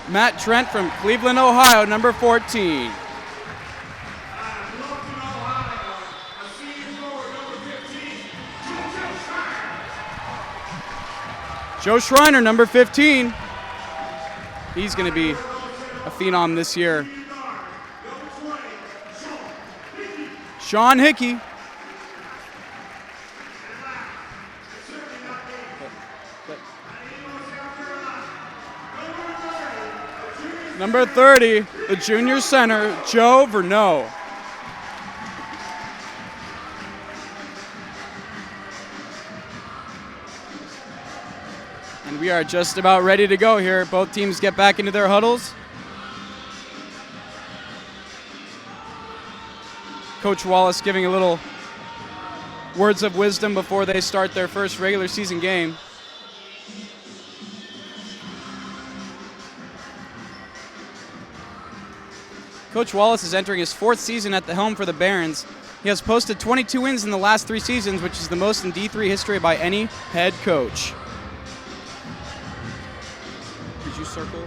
Matt Trent from Cleveland, Ohio, number 14. Joe Schreiner, number 15. He's going to be a phenom this year. Sean Hickey. Number 30, the junior center, Joe Verneau. And we are just about ready to go here. Both teams get back into their huddles. Coach Wallace giving a little words of wisdom before they start their first regular season game. Coach Wallace is entering his 4th season at the helm for the Barons. He has posted 22 wins in the last 3 seasons, which is the most in D3 history by any head coach. Did you circle?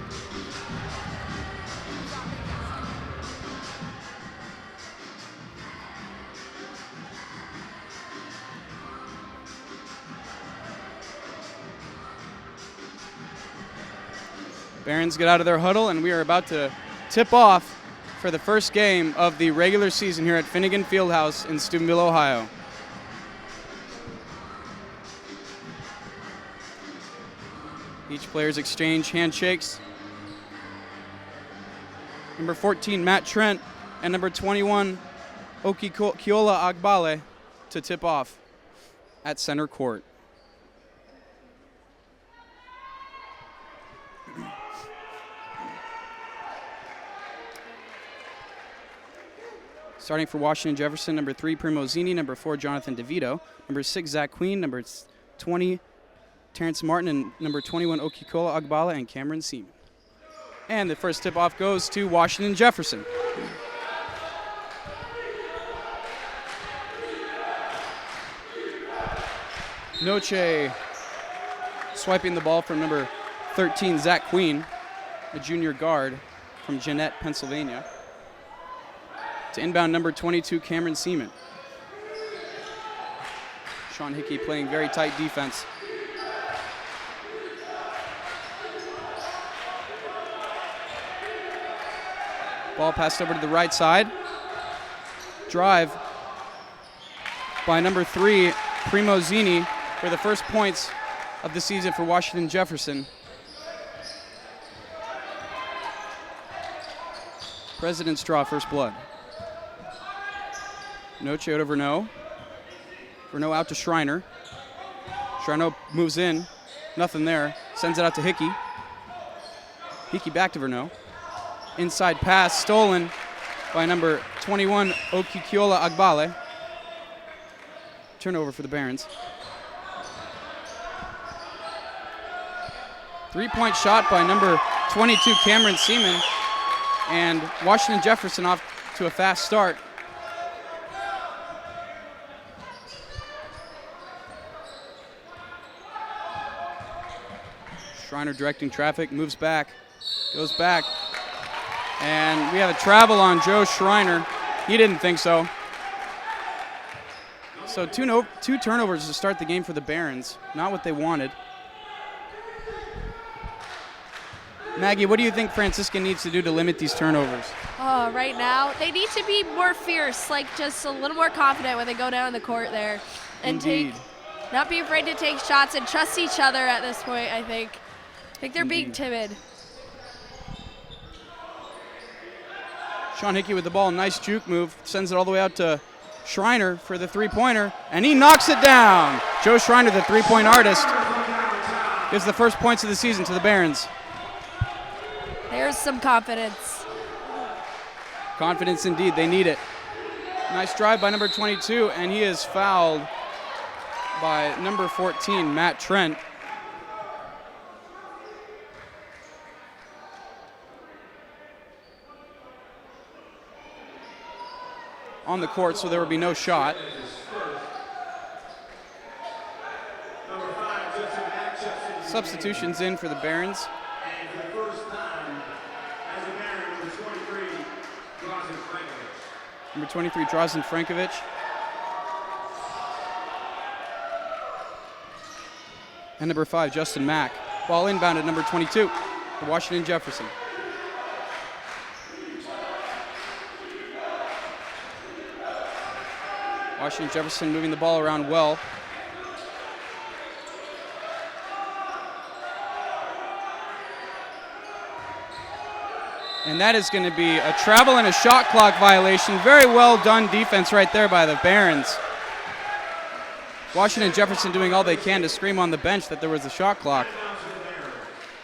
Barons get out of their huddle, and we are about to tip off for the first game of the regular season here at Finnegan Fieldhouse in Steubenville, Ohio. Each player's exchange handshakes. Number 14, Matt Trent, and number 21, Okikiola Agbale, to tip off at center court. Starting for Washington Jefferson, number 3, Primo Zini, number 4, Jonathan DeVito, number 6, Zach Queen, number 20, Terrence Martin, and number 21, Okikola Agbala and Cameron Seaman. And the first tip-off goes to Washington Jefferson. Noche swiping the ball from number 13, Zach Queen, a junior guard from Jeannette, Pennsylvania. To inbound number 22, Cameron Seaman. Sean Hickey playing very tight defense. Ball passed over to the right side. Drive by number 3, Primo Zini, for the first points of the season for Washington Jefferson. President's draw, first blood. Noche out to Verneau. Verneau out to Schreiner. Schreiner moves in. Nothing there. Sends it out to Hickey. Hickey back to Verneau. Inside pass stolen by number 21, Okikiola Agbale. Turnover for the Barons. 3-point shot by number 22, Cameron Seaman. And Washington Jefferson off to a fast start. Schreiner directing traffic, moves back, goes back. And we have a travel on Joe Schreiner. He didn't think so. So two turnovers to start the game for the Barons. Not what they wanted. Maggie, what do you think Franciscan needs to do to limit these turnovers? Right now, they need to be more fierce, like just a little more confident when they go down the court there. And not be afraid to take shots and trust each other at this point, I think. I think they're being timid. Sean Hickey with the ball, nice juke move, sends it all the way out to Schreiner for the three-pointer, and he knocks it down. Joe Schreiner, the three-point artist, gives the first points of the season to the Barons. There's some confidence. Confidence indeed, they need it. Nice drive by number 22, and he is fouled by number 14, Matt Trent. On the court, so there will be no shot. Substitutions in for the Barons. Number 23, Drazen Frankovic. And number 5, Justin Mack. Ball inbound at number 22 for Washington Jefferson. Washington Jefferson moving the ball around well. And that is going to be a travel and a shot clock violation. Very well done defense right there by the Barons. Washington Jefferson doing all they can to scream on the bench that there was a shot clock.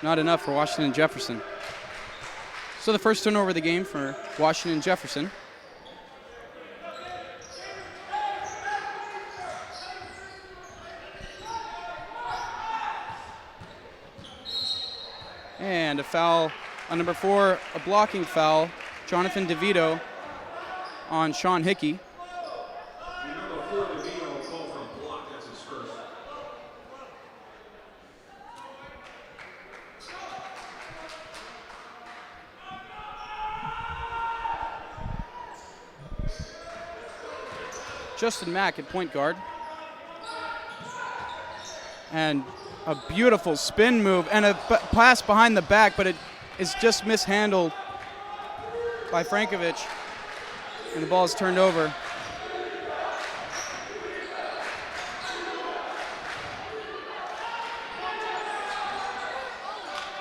Not enough for Washington Jefferson. So the first turnover of the game for Washington Jefferson. And a foul on number 4, a blocking foul. Jonathan DeVito on Sean Hickey. Number 4, DeVito called for a block. That's his first. Justin Mack at point guard. And a beautiful spin move and a pass behind the back, but it is just mishandled by Frankovic. And the ball is turned over.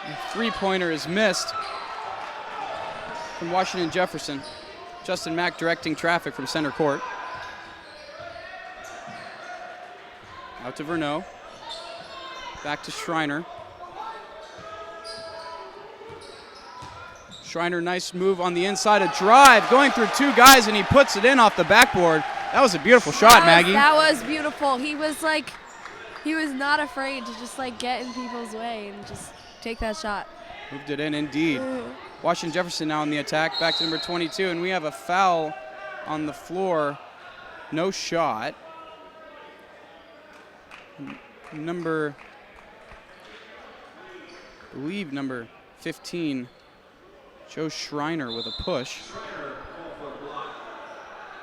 The three-pointer is missed from Washington Jefferson. Justin Mack directing traffic from center court. Out to Verneau. Back to Schreiner. Schreiner, nice move on the inside, a drive, going through 2 guys, and he puts it in off the backboard. That was a beautiful shot, Maggie. That was beautiful. He was not afraid to just get in people's way and just take that shot. Moved it in, indeed. Washington Jefferson now on the attack, back to number 22, and we have a foul on the floor. No shot. Number 15, Joe Schreiner with a push.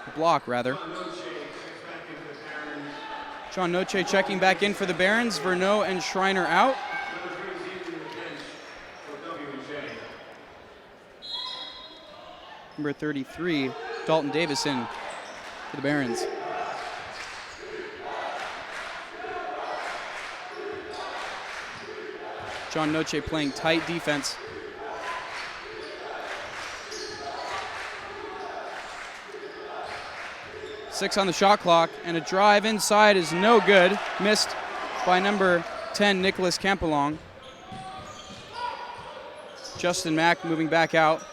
A block, rather. John Noche checking back in for the Barons. Verneau and Schreiner out. Number 33, Dalton Davis in for the Barons. John Noche playing tight defense. Six on the shot clock, and a drive inside is no good. Missed by number 10, Nicholas Campolong. Justin Mack moving back out.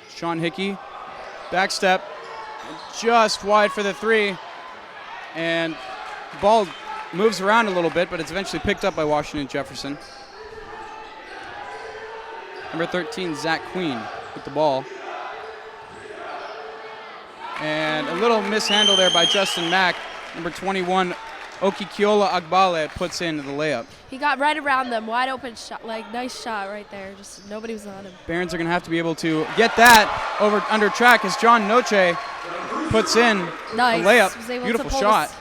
Sean Hickey, back step, just wide for the 3. And the ball moves around a little bit, but it's eventually picked up by Washington Jefferson. Number 13, Zach Queen with the ball. And a little mishandle there by Justin Mack. Number 21, Okikiola Agbale puts in the layup. He got right around them, wide open shot, nice shot right there. Just nobody was on him. Barons are going to have to be able to get that over under track as John Noche puts in nice. the layup. Beautiful shot.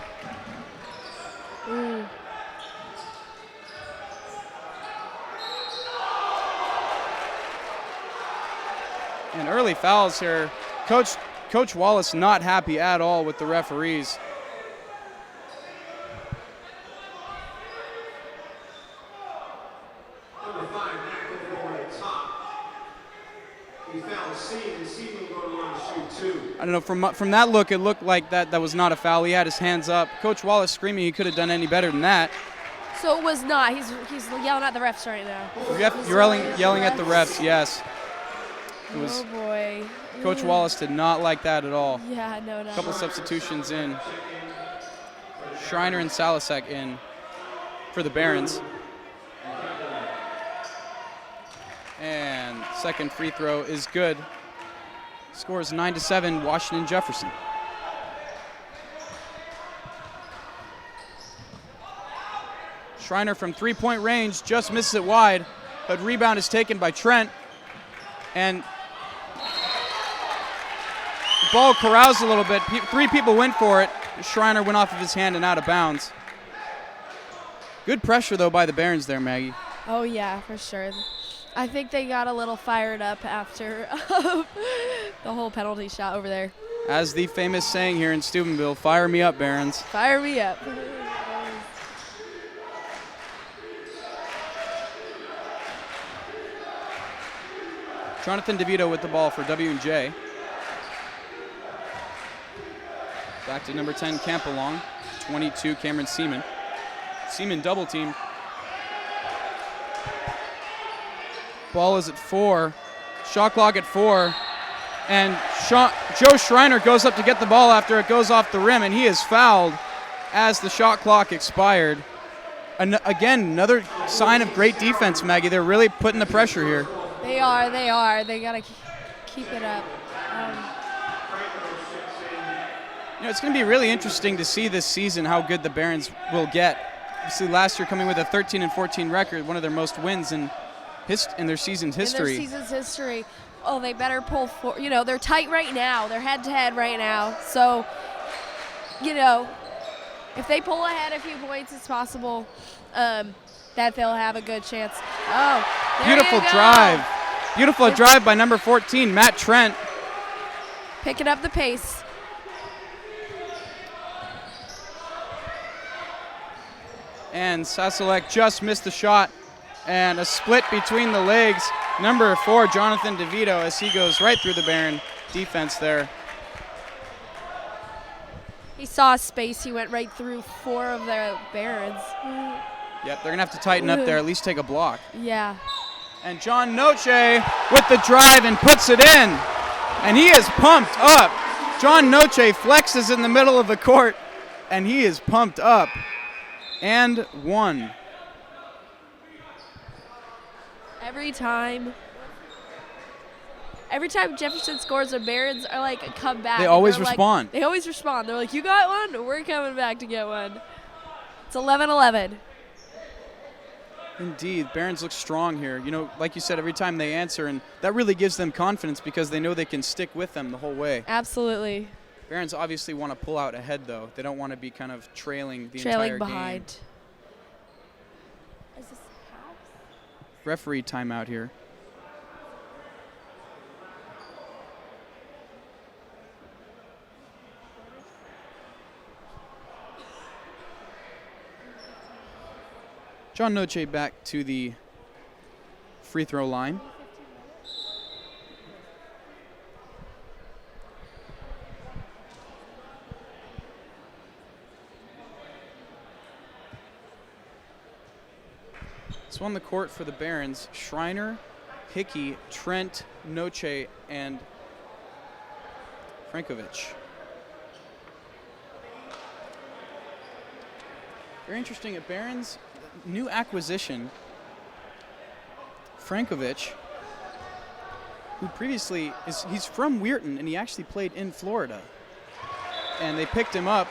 And early fouls here. Coach Wallace not happy at all with the referees. Number 5, Mack over the top. He fouled C, and C will go to the line to shoot 2. I don't know, from that look, it looked like that was not a foul. He had his hands up. Coach Wallace screaming he could have done any better than that. So it was not. He's yelling at the refs right now. You're yelling at the refs, yes. It was, oh boy. Coach Wallace did not like that at all. Yeah, no. A couple substitutions in. Schreiner and Salasek in for the Barons. And second free throw is good. Scores 9-7, Washington Jefferson. Schreiner from 3-point range just misses it wide, but rebound is taken by Trent. And the ball caroused a little bit. 3 people went for it. Schreiner went off of his hand and out of bounds. Good pressure, though, by the Barons there, Maggie. Oh, yeah, for sure. I think they got a little fired up after the whole penalty shot over there. As the famous saying here in Steubenville, fire me up, Barons. Fire me up. Jonathan DeVito with the ball for W&J. Back to number 10, Campalong. 22, Cameron Seaman. Seaman double team. Ball is at 4. Shot clock at 4. And Joe Schreiner goes up to get the ball after it goes off the rim, and he is fouled as the shot clock expired. Again, another sign of great defense, Maggie. They're really putting the pressure here. They are. They got to keep it up. It's going to be really interesting to see this season how good the Barons will get. Obviously, last year coming with a 13-14 record, one of their most wins in their season's history. In their season's history. Oh, they better pull for. They're tight right now. They're head-to-head right now. So, if they pull ahead a few points, it's possible that they'll have a good chance. Oh, there beautiful you go. drive. Beautiful drive by number 14, Matt Trent. Picking up the pace. And Sasolek just missed the shot. And a split between the legs. Number 4, Jonathan DeVito, as he goes right through the Baron defense there. He saw space. He went right through 4 of the Barons. Yep, they're going to have to tighten up there, at least take a block. Yeah. And John Noche with the drive and puts it in. And he is pumped up. John Noche flexes in the middle of the court, and he is pumped up. And 1. Every time Jefferson scores, the Barons are like come back. They always respond. They always respond. They're like, you got one? We're coming back to get one. It's 11-11. Indeed, Barons look strong here. Like you said, every time they answer, and that really gives them confidence because they know they can stick with them the whole way. Absolutely. Barons obviously want to pull out ahead, though. They don't want to be kind of trailing the entire behind. game. Is this house? Referee timeout here. John Noche back to the free throw line. So on the court for the Barons, Schreiner, Hickey, Trent, Noche, and Frankovic. Very interesting at Barons. New acquisition, Frankovic, who previously he's from Weirton, and he actually played in Florida. And they picked him up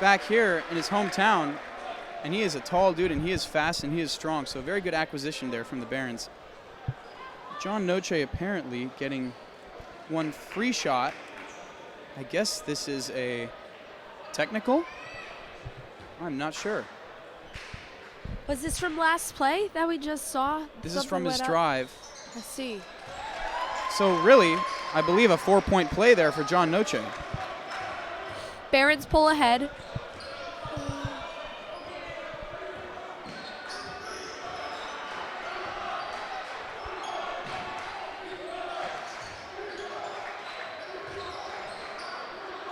back here in his hometown, and he is a tall dude, and he is fast, and he is strong. So a very good acquisition there from the Barons. John Noche apparently getting one free shot. I guess this is a technical? I'm not sure. Was this from last play that we just saw? This is from his drive. I see. So really, I believe a 4-point play there for John Noche. Barons pull ahead.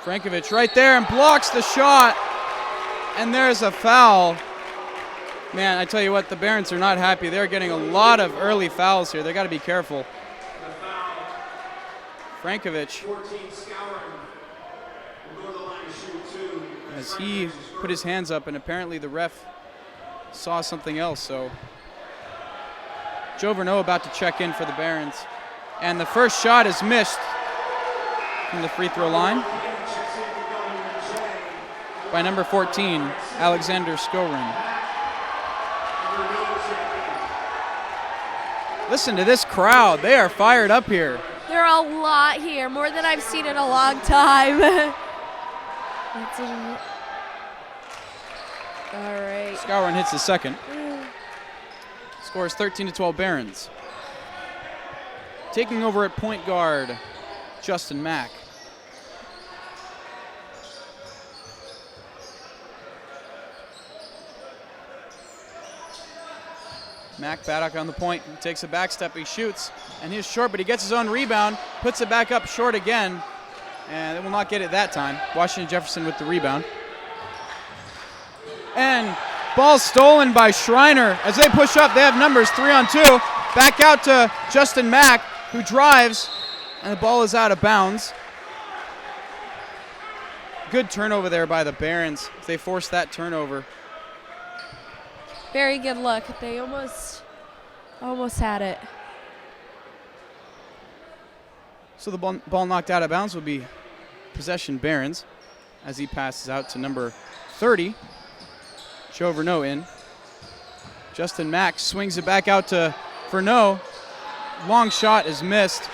Frankovic right there and blocks the shot. And there's a foul. Man, I tell you what, the Barons are not happy. They're getting a lot of early fouls here. They got to be careful. Frankovic, as he put his hands up, and apparently the ref saw something else. So Joe Verneau about to check in for the Barons. And the first shot is missed from the free throw line by number 14, Alexander Skorin. Listen to this crowd. They are fired up here. There are a lot here, more than I've seen in a long time. All right. Skowron hits the second. Score is 13-12 Barons. Taking over at point guard, Justin Mack. Mack back on the point, he takes a back step, he shoots, and he's short, but he gets his own rebound, puts it back up short again, and they will not get it that time. Washington Jefferson with the rebound. And ball stolen by Schreiner. As they push up, they have numbers, 3-on-2. Back out to Justin Mack, who drives, and the ball is out of bounds. Good turnover there by the Barons. They forced that turnover. Very good look. They almost had it. So the ball knocked out of bounds will be possession Barons as he passes out to number 30. Joe Verneau in. Justin Mack swings it back out to Verneau. Long shot is missed.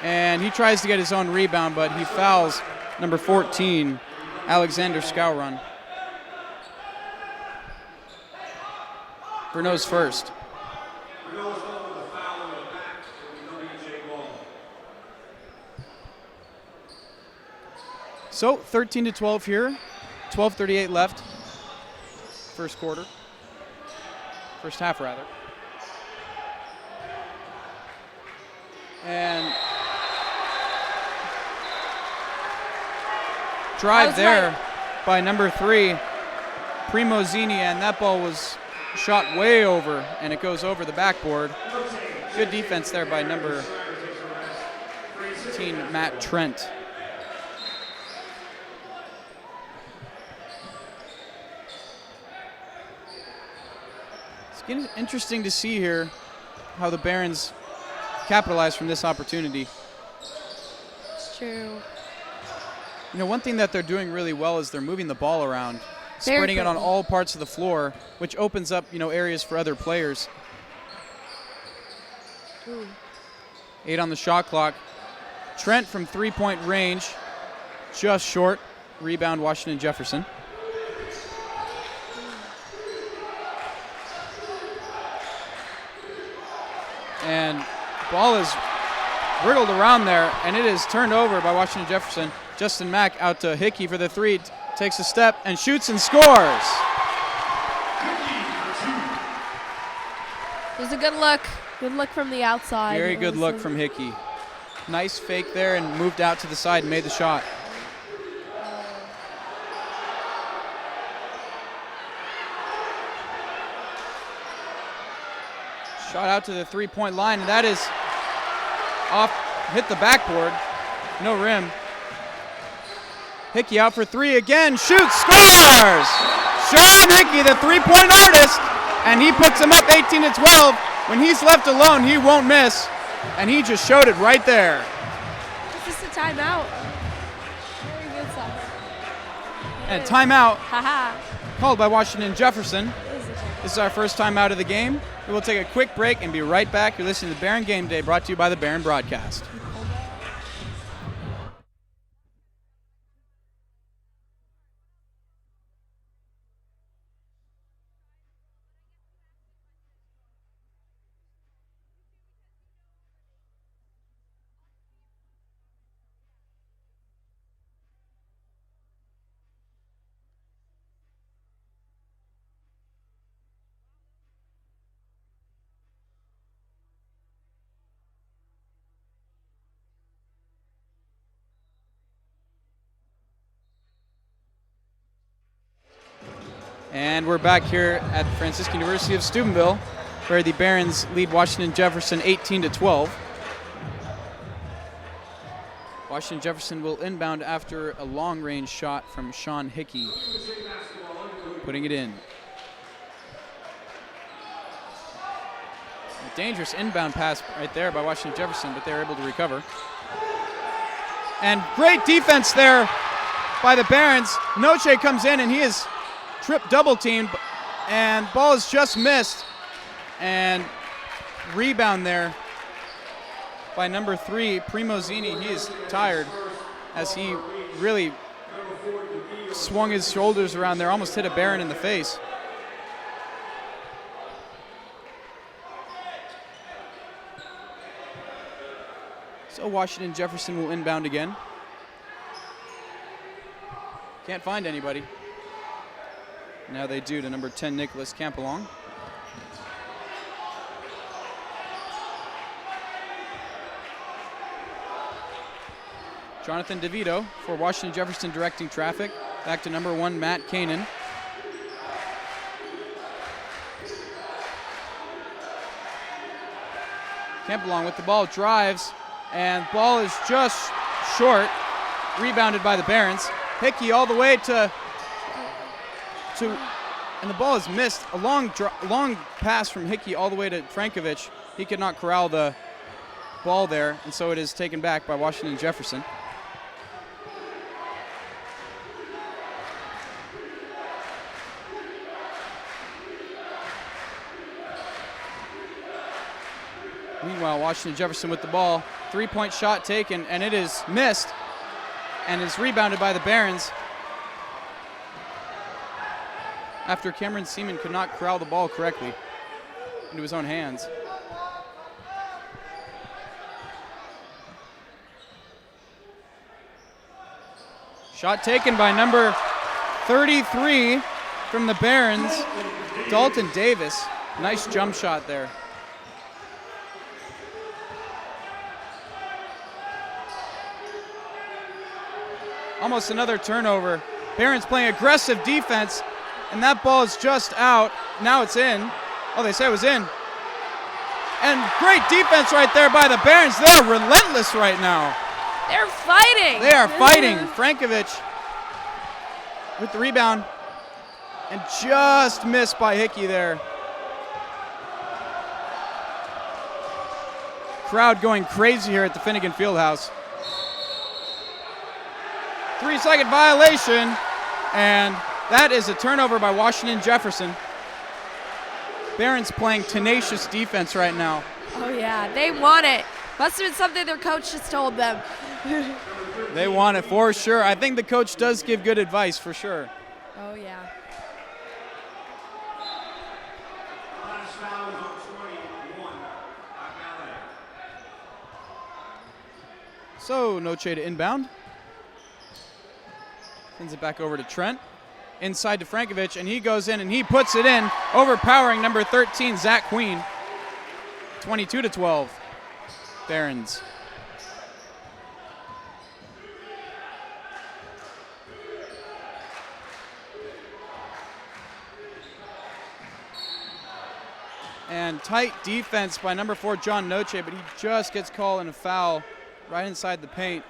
And he tries to get his own rebound, but he fouls number 14, Alexander Skowron. Verneau's first. So 13-12 here. 12:38 left. First quarter. First half, rather. And drive there by number 3, Primozini, and that ball was shot way over, and it goes over the backboard. Good defense there by number 15, Matt Trent. It's interesting to see here how the Barons capitalize from this opportunity. It's true. You know, one thing that they're doing really well is they're moving the ball around, spreading it on all parts of the floor, which opens up, you know, areas for other players. 8 on the shot clock. Trent from three-point range, just short. Rebound, Washington Jefferson. And ball is wriggled around there, and it is turned over by Washington Jefferson. Justin Mack out to Hickey for the 3, takes a step and shoots and scores. It was a good look. Good look from the outside. Very good look from Hickey. Nice fake there and moved out to the side and made the shot. Shot out to the three-point line, and that is off, hit the backboard. No rim. Hickey out for 3 again, shoots, scores! Sean Hickey, the three-point artist, and he puts them up 18-12. When he's left alone, he won't miss, and he just showed it right there. Is this a timeout? Very good stuff. And timeout Haha. called by Washington Jefferson. This is our first timeout of the game. We will take a quick break and be right back. You're listening to Baron Game Day, brought to you by the Baron Broadcast. And we're back here at the Franciscan University of Steubenville, where the Barons lead Washington Jefferson 18-12. Washington Jefferson will inbound after a long-range shot from Sean Hickey, putting it in. A dangerous inbound pass right there by Washington Jefferson, but they were able to recover. And great defense there by the Barons. Noche comes in, and he is double teamed, and ball is just missed, and rebound there by number 3, Primozini. He is tired as he really swung his shoulders around there, almost hit a Barron in the face. So Washington Jefferson will inbound again. Can't find anybody. Now they do to number 10, Nicholas Campalong. Jonathan DeVito for Washington Jefferson directing traffic. Back to number 1, Matt Kanan. Campalong with the ball, drives, and ball is just short. Rebounded by the Barons. Hickey all the way to and the ball is missed. A long pass from Hickey all the way to Frankovic. He could not corral the ball there, and so it is taken back by Washington Jefferson. Meanwhile, Washington Jefferson with the ball. 3-point shot taken, and it is missed, and is rebounded by the Barons after Cameron Seaman could not corral the ball correctly into his own hands. Shot taken by number 33 from the Barons, Dalton Davis. Nice jump shot there. Almost another turnover. Barons playing aggressive defense, and that ball is just out. Now it's in. Oh, they say it was in. And great defense right there by the Barons. They're relentless right now. They're fighting. They are fighting. Frankovic with the rebound, and just missed by Hickey there. Crowd going crazy here at the Finnegan Fieldhouse. 3-second violation, and that is a turnover by Washington Jefferson. Barons playing tenacious defense right now. Oh yeah, they want it. Must have been something their coach just told them. They want it for sure. I think the coach does give good advice for sure. Oh yeah. Last foul is on 21. So Noche to inbound. Sends it back over to Trent. Inside to Frankovic, and he goes in and he puts it in, overpowering number 13, Zach Queen. 22-12. Barons. And tight defense by number 4, John Noche, but he just gets called in a foul right inside the paint.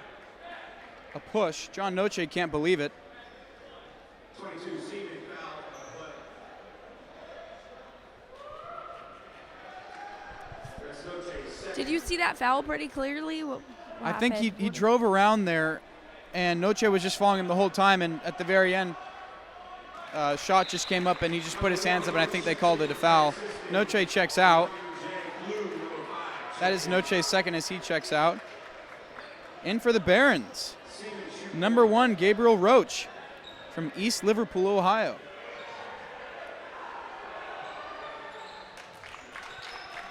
A push. John Noche can't believe it. 22 Seaman foul. Did you see that foul pretty clearly? What I think he happened? drove around there, and Noche was just following him the whole time, and at the very end, shot just came up, and he just put his hands up, and I think they called it a foul. Noche checks out. That is Noche's second as he checks out. In for the Barons, number 1, Gabriel Roach from East Liverpool, Ohio.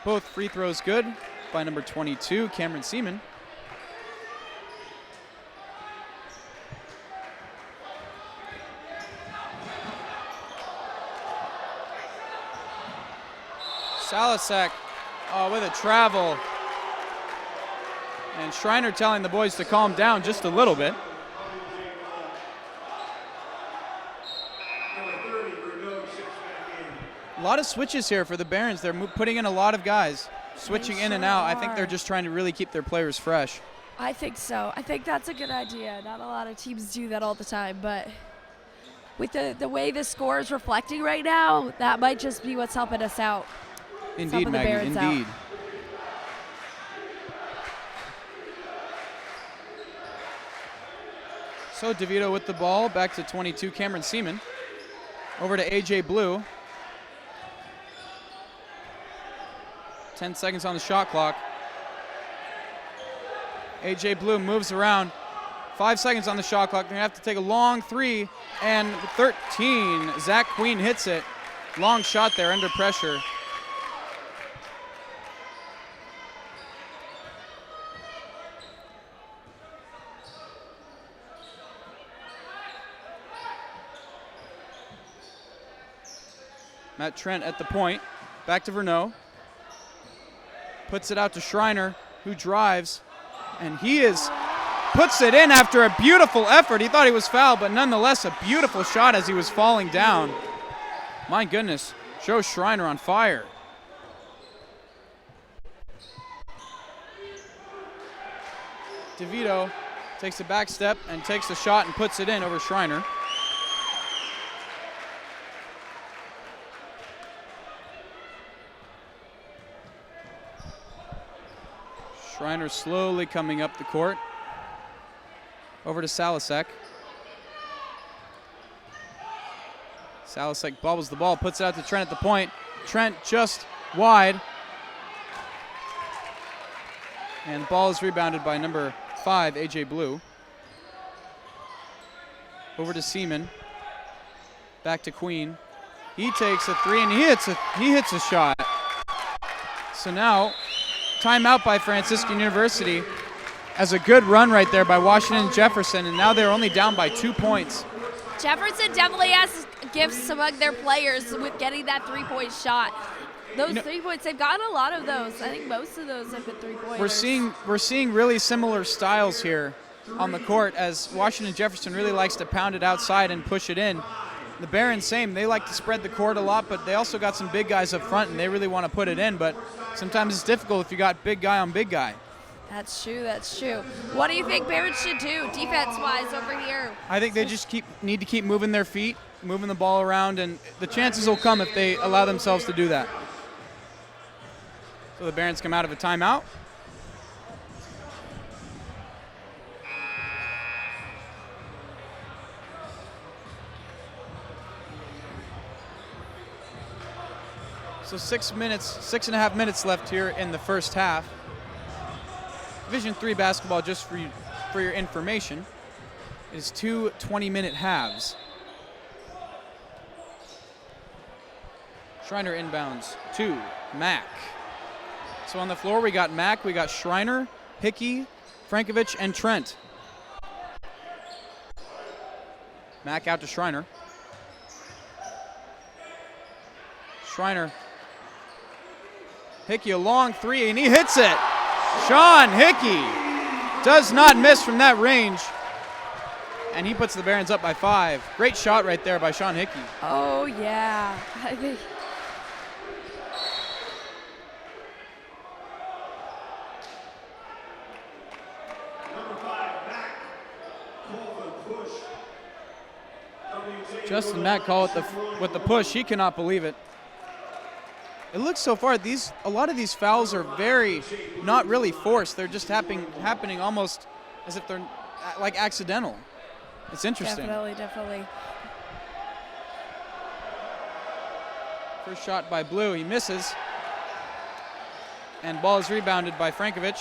Both free throws good by number 22, Cameron Seaman. Salasek with a travel. And Schreiner telling the boys to calm down just a little bit. A lot of switches here for the Barons. They're putting in a lot of guys, switching in and out. I think they're just trying to really keep their players fresh. I think so. I think that's a good idea. Not a lot of teams do that all the time, but with the way the score is reflecting right now, that might just be what's helping us out. Indeed, Maggie, indeed. So DeVito with the ball, back to 22, Cameron Seaman. Over to AJ Blue. 10 seconds on the shot clock. AJ Blue moves around. 5 seconds on the shot clock. They're going to have to take a long three. And 13, Zach Queen hits it. Long shot there under pressure. Matt Trent at the point. Back to Verneau. Puts it out to Schreiner, who drives. And puts it in after a beautiful effort. He thought he was fouled, but nonetheless a beautiful shot as he was falling down. My goodness, Joe Schreiner on fire. DeVito takes a back step and takes the shot and puts it in over Schreiner. Schreiner slowly coming up the court. Over to Salasek. Salasek bobbles the ball, puts it out to Trent at the point. Trent just wide. And the ball is rebounded by number 5, AJ Blue. Over to Seaman. Back to Queen. He takes a three and he hits a shot. So now, timeout by Franciscan University. As a good run right there by Washington Jefferson, and now they're only down by 2 points. Jefferson definitely has gifts among their players with getting that three-point shot. Those 3 points, they've gotten a lot of those. I think most of those have been three-pointers. We're seeing really similar styles here on the court, as Washington Jefferson really likes to pound it outside and push it in. The Barons, same. They like to spread the court a lot, but they also got some big guys up front, and they really want to put it in. But sometimes it's difficult if you got big guy on big guy. That's true, that's true. What do you think Barons should do defense-wise over here? I think they just need to keep moving their feet, moving the ball around, and the chances will come if they allow themselves to do that. So the Barons come out of a timeout. So 6.5 minutes left here in the first half. Division III basketball, just for your information, is 2 20-minute halves. Schreiner inbounds to Mack. So on the floor we got Mack, we got Schreiner, Hickey, Frankovich, and Trent. Mack out to Schreiner. Schreiner. Hickey a long three, and he hits it. Sean Hickey does not miss from that range. And he puts the Barons up by 5. Great shot right there by Sean Hickey. Oh, yeah. I think. Justin Mack called it with the push. He cannot believe it. It looks so far, a lot of these fouls are not really forced. They're just happening almost as if they're like accidental. It's interesting. Definitely. First shot by Blue, he misses. And ball is rebounded by Frankovich.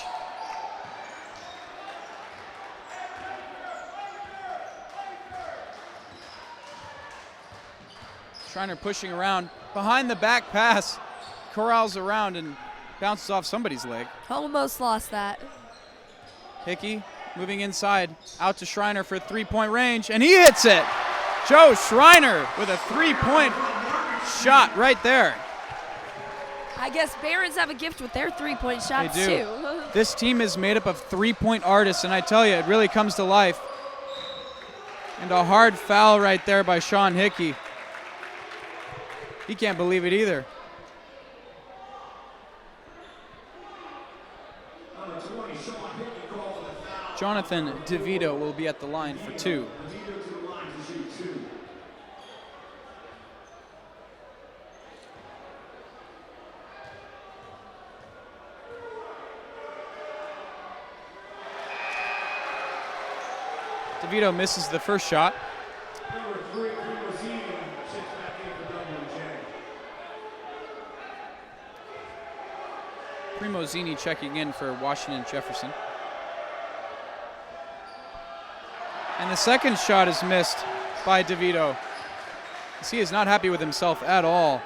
Schreiner pushing around, behind the back pass, corrals around and bounces off somebody's leg. Almost lost that. Hickey moving inside, out to Schreiner for 3-point range, and he hits it. Joe Schreiner with a 3-point shot right there. I guess Barons have a gift with their 3-point shots They do. too. This team is made up of 3-point artists, and I tell you, it really comes to life. And a hard foul right there by Sean Hickey. He can't believe it either. Jonathan DeVito will be at the line for 2. DeVito misses the first shot. Primozini checking in for Washington Jefferson. And the second shot is missed by DeVito. He is not happy with himself at all.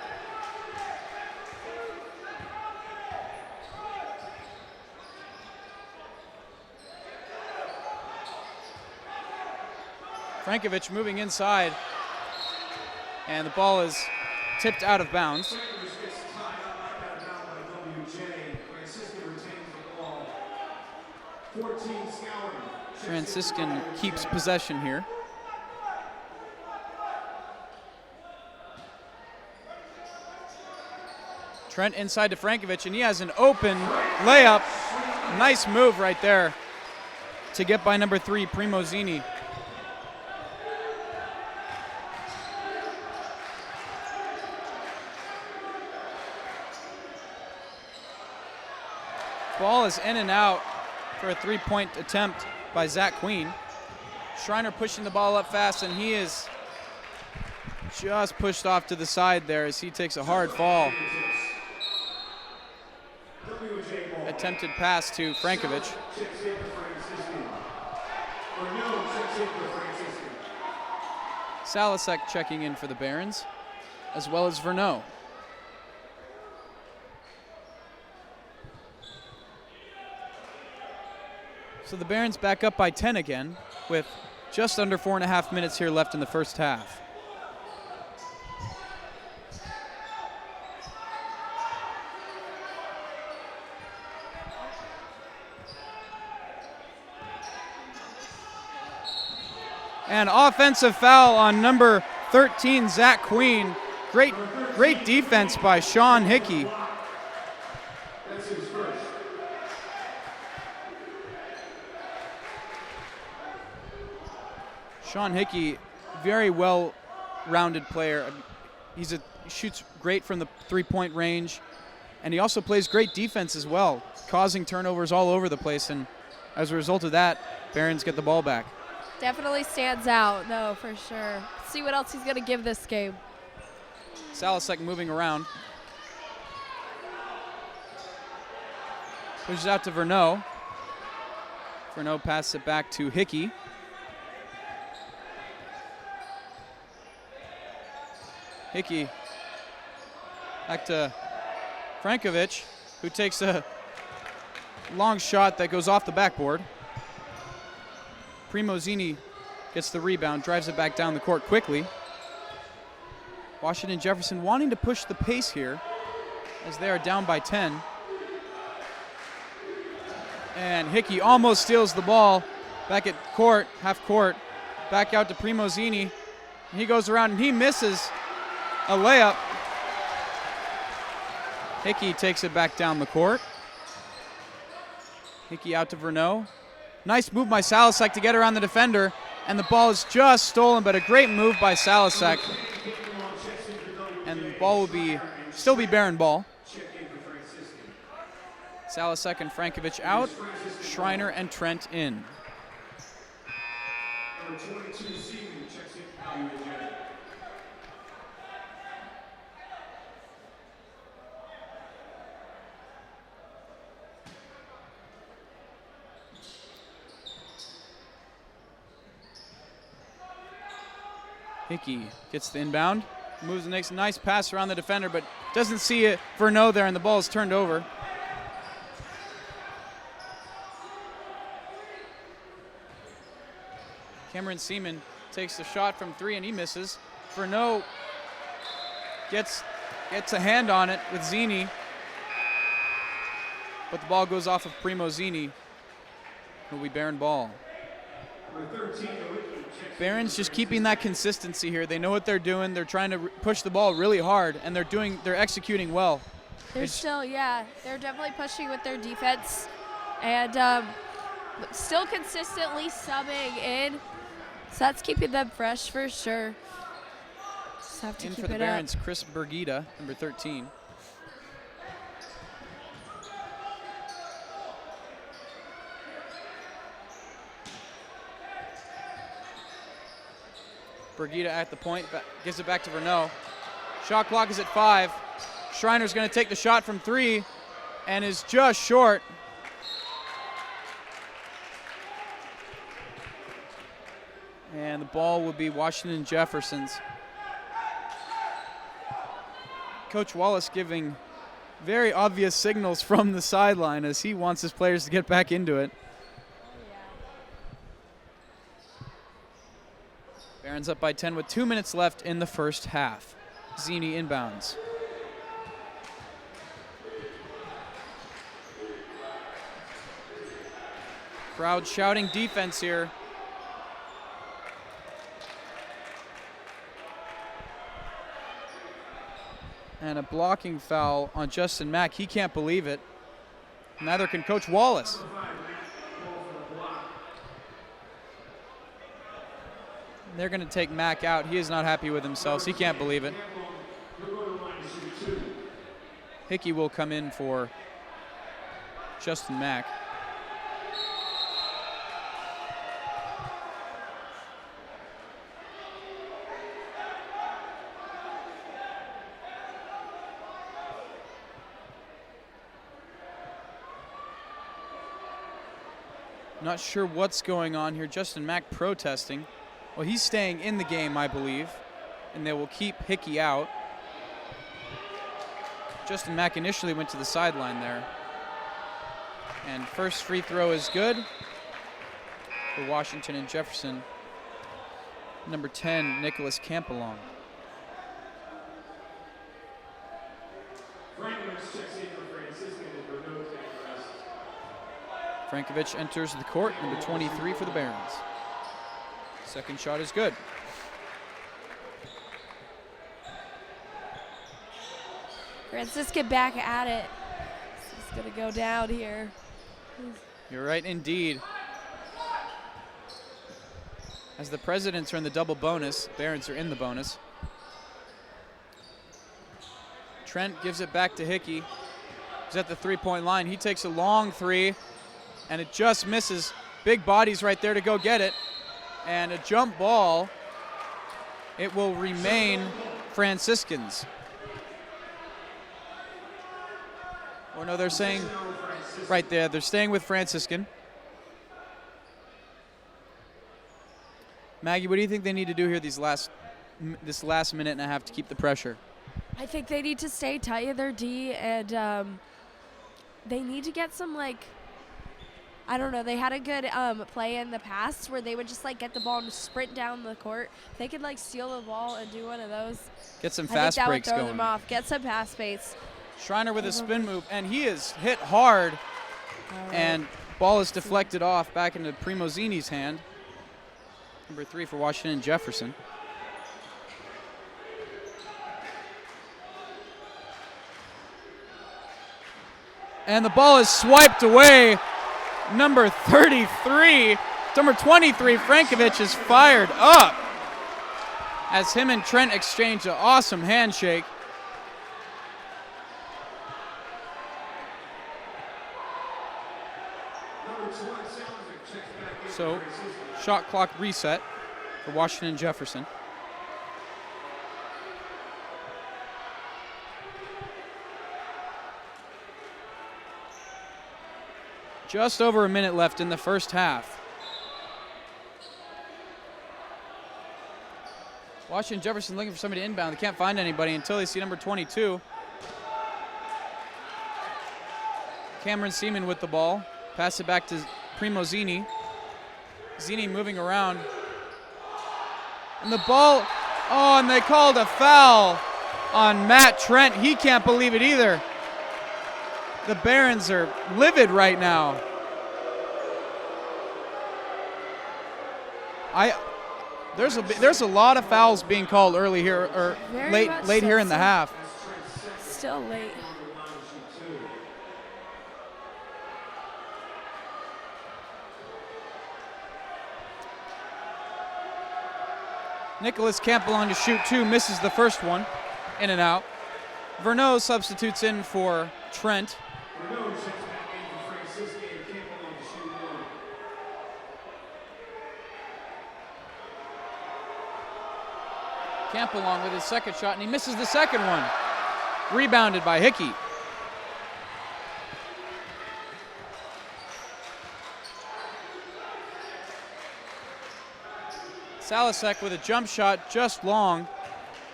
Frankovic moving inside, and the ball is tipped out of bounds. Franciscan keeps possession here. Trent inside to Frankovic, and he has an open layup. Nice move right there to get by number 3, Primozini. Ball is in and out for a 3-point attempt by Zach Queen. Schreiner pushing the ball up fast, and he is just pushed off to the side there as he takes a hard fall. Attempted pass to Frankovic. Salasek checking in for the Barons, as well as Verneau. So the Barons back up by 10 again, with just under 4.5 minutes here left in the first half. And offensive foul on number 13, Zach Queen. Great defense by Sean Hickey. Sean Hickey, very well-rounded player. He shoots great from the three-point range, and he also plays great defense as well, causing turnovers all over the place. And as a result of that, Barons get the ball back. Definitely stands out, though, for sure. See what else he's going to give this game. Salasek moving around. Pushes out to Verneau. Verneau passes it back to Hickey. Hickey back to Frankovic, who takes a long shot that goes off the backboard. Primozini gets the rebound, drives it back down the court quickly. Washington Jefferson wanting to push the pace here as they are down by 10. And Hickey almost steals the ball back at court, half court. Back out to Primozini. He goes around and he misses a layup. Hickey takes it back down the court. Hickey out to Verneau. Nice move by Salasek to get around the defender, and the ball is just stolen, but a great move by Salasek. And the ball will still be Baron ball. Salasek and Frankovic out, Schreiner and Trent in. Hickey gets the inbound, moves and makes a nice pass around the defender, but doesn't see it. Verneau there, and the ball is turned over. Cameron Seaman takes the shot from 3 and he misses. Verneau gets a hand on it with Zini, but the ball goes off of Primozini, who will be Baron ball. Barons just keeping that consistency here. They know what they're doing. They're trying to push the ball really hard, and they're executing well. They're definitely pushing with their defense, and still consistently subbing in. So that's keeping them fresh for sure. Just have to in keep for the it Barons, up. Chris Bergita, number 13. Bergita at the point, gives it back to Verneau. Shot clock is at 5. Schreiner's going to take the shot from 3, and is just short. And the ball will be Washington Jefferson's. Coach Wallace giving very obvious signals from the sideline as he wants his players to get back into it. Barons up by 10 with 2 minutes left in the first half. Zini inbounds. Crowd shouting defense here. And a blocking foul on Justin Mack. He can't believe it. Neither can Coach Wallace. They're going to take Mack out. He is not happy with himself. He can't believe it. Hickey will come in for Justin Mack. Not sure what's going on here. Justin Mack protesting. Well, he's staying in the game, I believe, and they will keep Hickey out. Justin Mack initially went to the sideline there. And first free throw is good for Washington and Jefferson. Number 10, Nicholas Campalong. Frankovich enters the court, number 23 for the Barons. Second shot is good. Franciscan back at it. It's going to go down here. You're right, indeed. As the Presidents are in the double bonus, Barons are in the bonus. Trent gives it back to Hickey. He's at the three-point line. He takes a long three, and it just misses. Big bodies right there to go get it. And a jump ball. It will remain Franciscans. Or no, they're saying right there, they're staying with Franciscan. Maggie, what do you think they need to do here this last minute and a half to keep the pressure? I think they need to stay tight in their D, and they need to get some, like, I don't know, they had a good play in the past where they would just, like, get the ball and sprint down the court. If they could, like, steal the ball and do one of those. Get some fast breaks going. going. Them off. Get some pass space. Schreiner with a spin move, and he is hit hard, and ball is deflected off back into Primozini's hand. Number 3 for Washington Jefferson. And the ball is swiped away. Number 33, number 23, Frankovich is fired up as him and Trent exchange an awesome handshake. So, shot clock reset for Washington Jefferson. Just over a minute left in the first half. Washington Jefferson looking for somebody to inbound. They can't find anybody until they see number 22. Cameron Seaman with the ball. Pass it back to Primozini. Zini moving around. And the ball, oh, and they called a foul on Matt Trent. He can't believe it either. The Barons are livid right now. There's a lot of fouls being called early here, or late here in the half. Still late. Nicholas Campbell to shoot 2, misses the first one, in and out. Verneau substitutes in for Trent. Campbell with his second shot, and he misses the second one. Rebounded by Hickey. Salasek with a jump shot just long.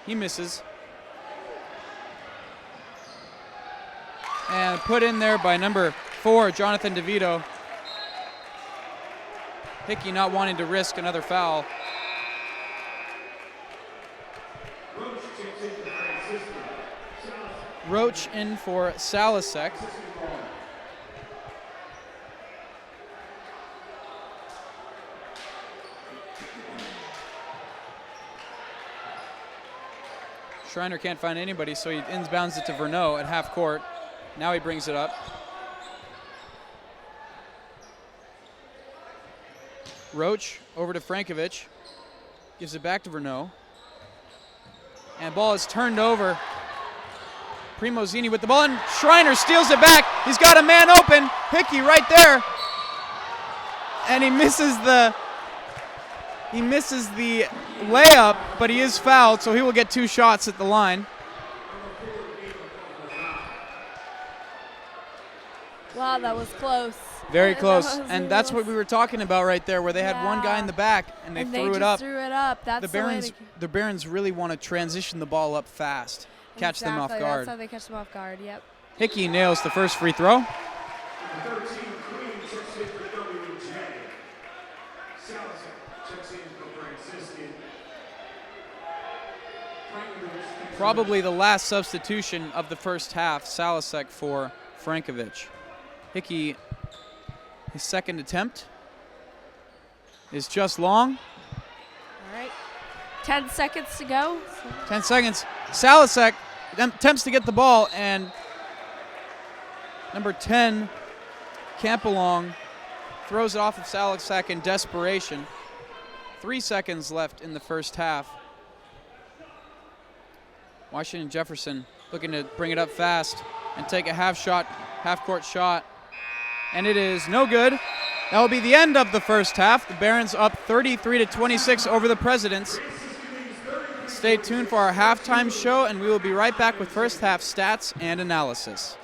He misses. And put in there by number 4, Jonathan DeVito. Hickey not wanting to risk another foul. Roach in for Salasek. Schreiner can't find anybody, so he inbounds it to Verneau at half court. Now he brings it up. Roach over to Frankovic. Gives it back to Verneau. And ball is turned over. Primozini with the ball, and Schreiner steals it back. He's got a man open. Hickey right there. And he misses the layup, but he is fouled, so he will get 2 shots at the line. Wow, that was close. Very close. And that's what we were talking about right there, where they had one guy in the back and they threw it up. Threw it up. That's the Barons really want to transition the ball up fast, catch them off guard. That's how they catch them off guard. Yep. Hickey nails the first free throw. Probably the last substitution of the first half, Salasek for Frankovic. Hickey, his second attempt is just long. All right, 10 seconds to go. 10 seconds. Salasek attempts to get the ball, and number 10, Campbellong, throws it off of Salasek in desperation. 3 seconds left in the first half. Washington Jefferson looking to bring it up fast and take a half-court shot. And it is no good. That will be the end of the first half. The Barons up 33-26 over the Presidents. Stay tuned for our halftime show, and we will be right back with first half stats and analysis.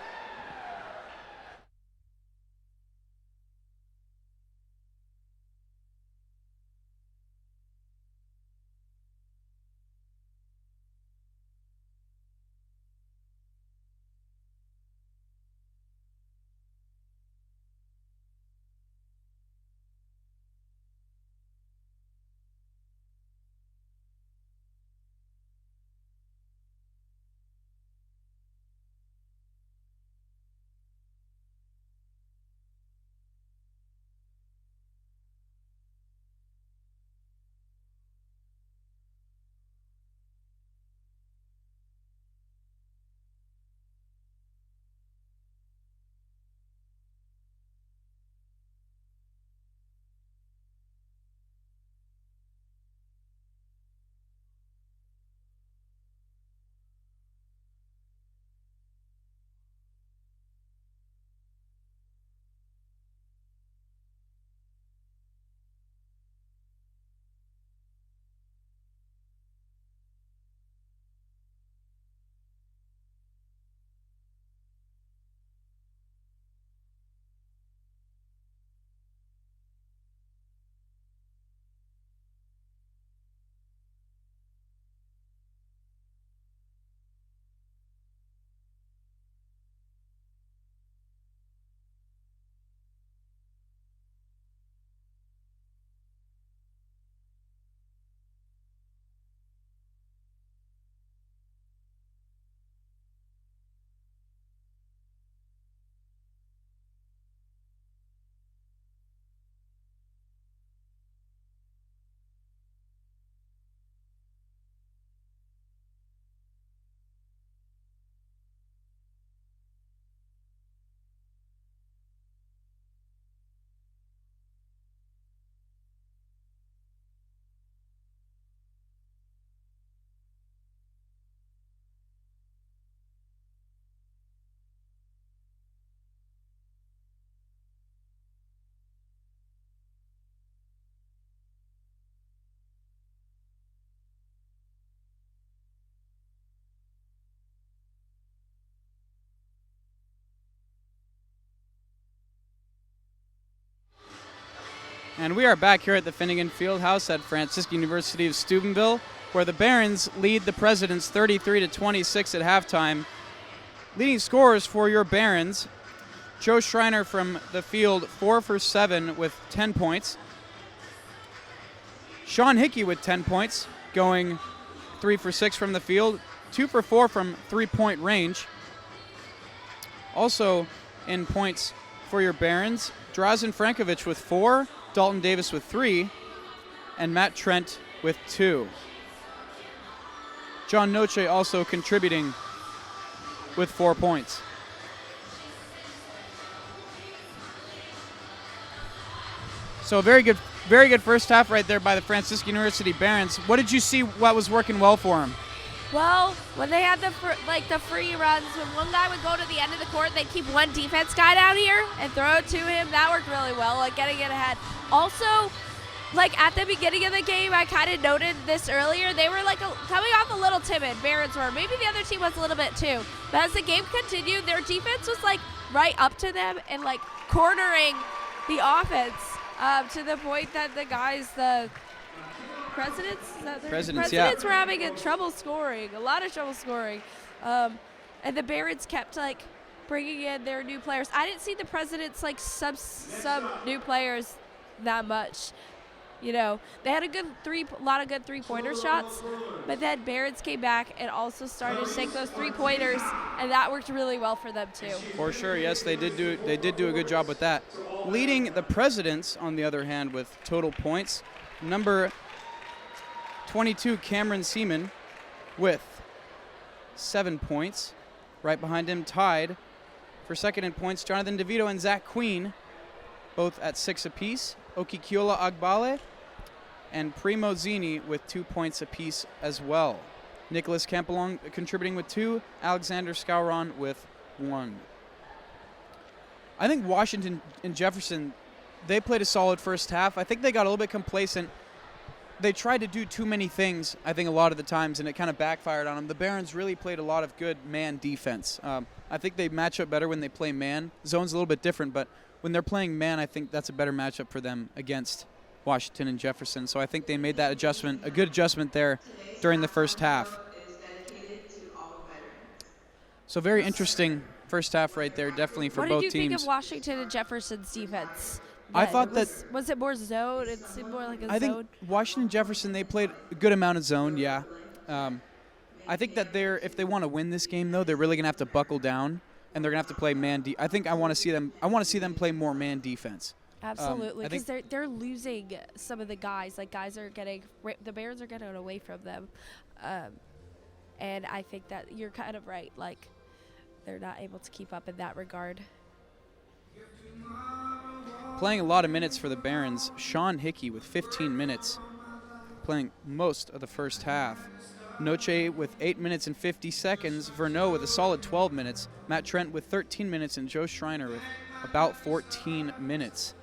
And we are back here at the Finnegan Fieldhouse at Franciscan University of Steubenville, where the Barons lead the Presidents 33-26 at halftime. Leading scorers for your Barons, Joe Schreiner from the field, 4 for 7 with 10 points. Sean Hickey with 10 points, going 3 for 6 from the field, 2 for 4 from three-point range. Also in points for your Barons, Drazen Frankovic with 4, Dalton Davis with 3, and Matt Trent with 2. John Noche also contributing with 4 points. So a very good first half right there by the Franciscan University Barons. What did you see what was working well for them? Well, when they had the free runs, when one guy would go to the end of the court, they'd keep one defense guy down here and throw it to him. That worked really well, like getting it ahead. Also, like at the beginning of the game, I kind of noted this earlier. They were like coming off a little timid. Barons were. Maybe the other team was a little bit too. But as the game continued, their defense was like right up to them and like cornering the offense to the point that the guys, the Presidents were having a lot of trouble scoring. And the Barons kept like bringing in their new players. I didn't see the Presidents like sub new players that much. You know, they had a lot of good three-pointer shots, but then Barons came back and also started to take those three-pointers, and that worked really well for them too. For sure, yes, they did do a good job with that. Leading the Presidents, on the other hand, with total points, number 22, Cameron Seaman, with 7 points. Right behind him, tied for second in points, Jonathan DeVito and Zach Queen, both at 6 apiece. Okikiola Agbale and Primo Zini with 2 points apiece as well. Nicholas Campalong contributing with 2, Alexander Scouron with 1. I think Washington and Jefferson, they played a solid first half. I think they got a little bit complacent. They tried to do too many things, I think, a lot of the times, and it kind of backfired on them. The Barons really played a lot of good man defense. I think they match up better when they play man. Zone's a little bit different, but when they're playing man, I think that's a better matchup for them against Washington and Jefferson. So I think they made that adjustment, a good adjustment there during the first half. So very interesting first half right there, definitely for both teams. What did you think of Washington and Jefferson's defense? I thought was it more zone? It seemed more like a zone. I think Washington Jefferson, they played a good amount of zone, yeah. I think that if they want to win this game though, they're really gonna have to buckle down, and they're gonna have to play man. I want to see them play more man defense. Absolutely, because they're losing some of the guys. Like the Bears are getting away from them, and I think that you're kind of right. Like they're not able to keep up in that regard. Playing a lot of minutes for the Barons, Sean Hickey with 15 minutes, playing most of the first half. Noche with 8 minutes and 50 seconds, Verneau with a solid 12 minutes, Matt Trent with 13 minutes, and Joe Schreiner with about 14 minutes.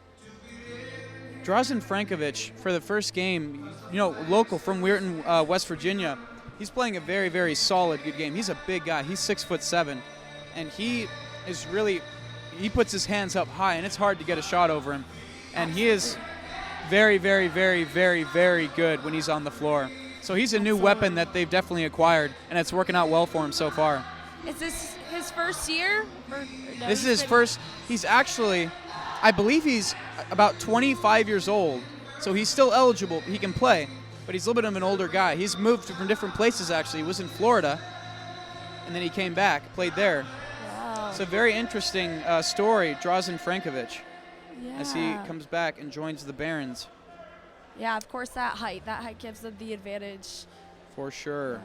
Drazen Frankovic, for the first game, local from Weirton, West Virginia, he's playing a very, very solid, good game. He's a big guy. He's 6'7", and he puts his hands up high, and it's hard to get a shot over him. And he is very, very, very, very, very good when he's on the floor. So he's a new weapon that they've definitely acquired, and it's working out well for him so far. Is this his first year? No, this is his first. He's actually, I believe he's about 25 years old, so he's still eligible. He can play, but he's a little bit of an older guy. He's moved from different places, actually. He was in Florida, and then he came back, played there. Wow. It's a very interesting story, Drazen Frankovic, as he comes back and joins the Barons. Yeah, of course, that height gives them the advantage. For sure.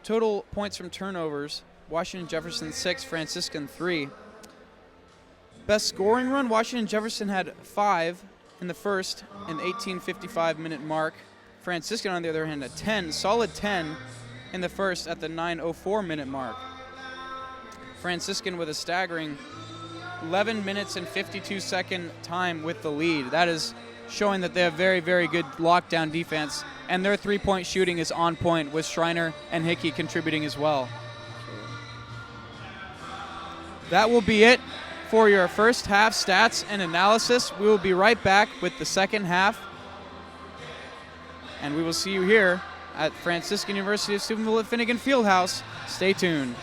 Total points from turnovers, Washington Jefferson 6, Franciscan 3. Best scoring run, Washington Jefferson had 5 in the first and 18:55-minute mark. Franciscan, on the other hand, a solid 10 in the first at the 9:04-minute mark. Franciscan with a staggering 11 minutes and 52-second time with the lead. That is showing that they have very, very good lockdown defense, and their three-point shooting is on point, with Schreiner and Hickey contributing as well. That will be it for your first half stats and analysis. We will be right back with the second half. And we will see you here at Franciscan University of Steubenville at Finnegan Fieldhouse. Stay tuned.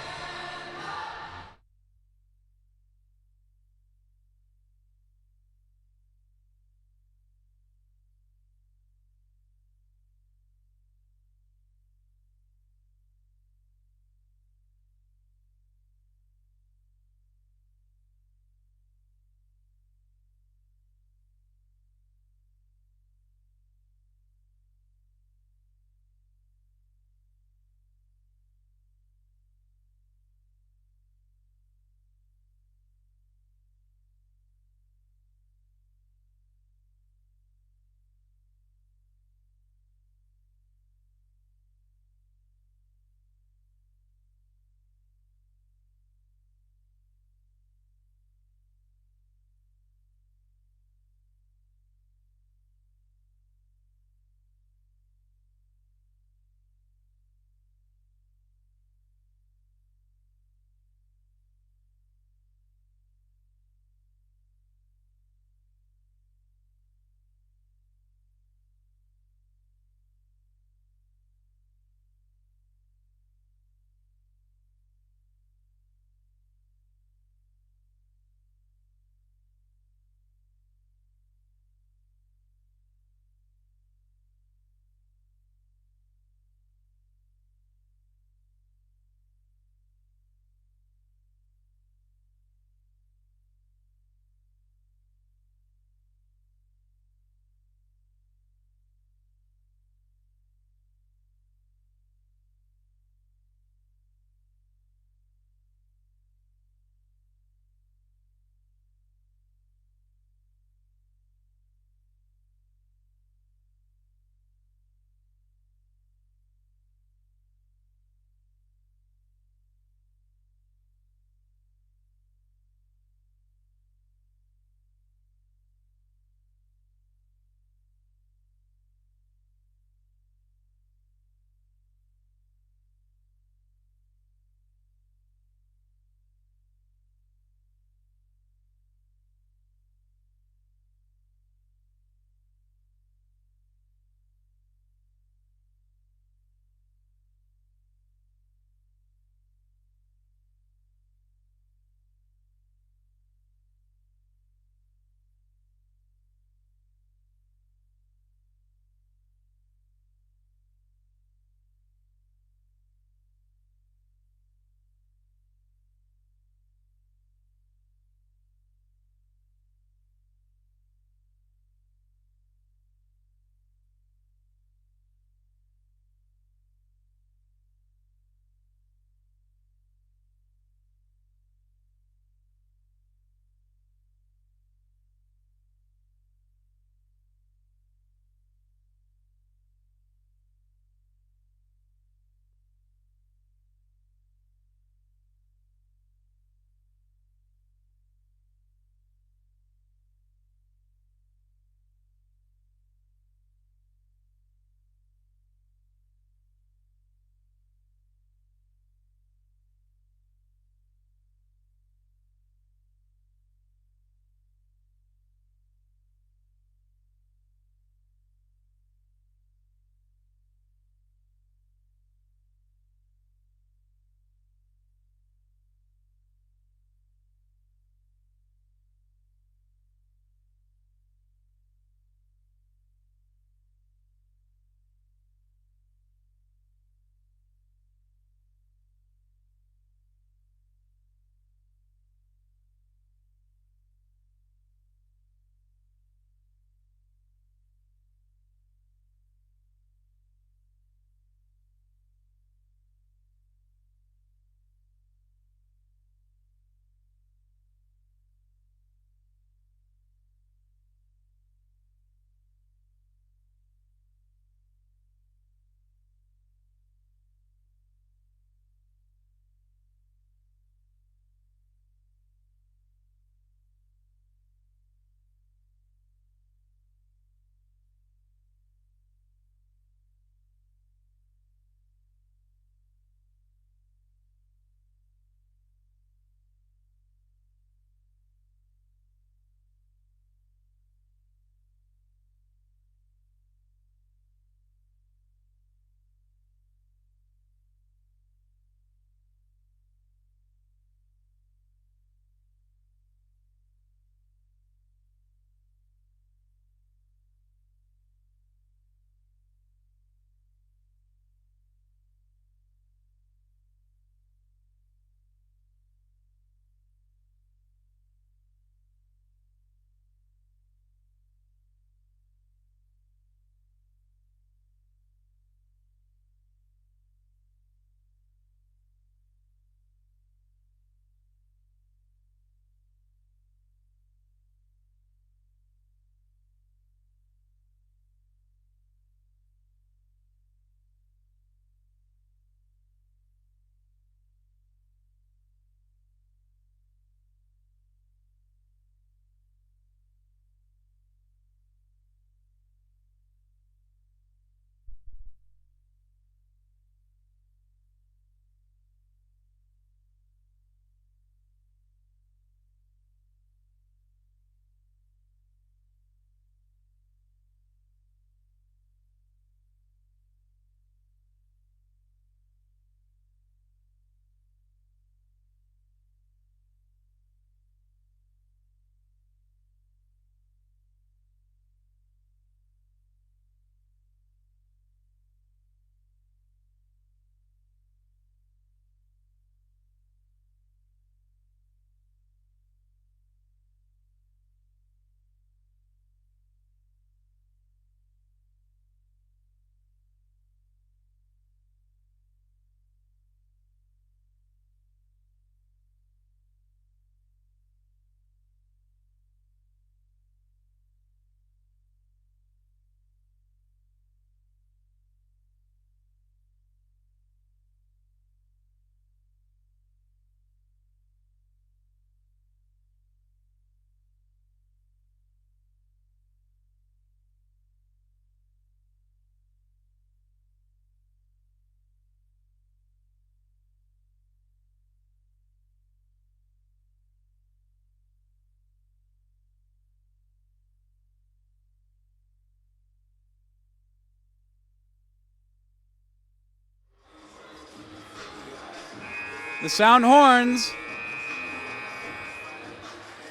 The sound horns.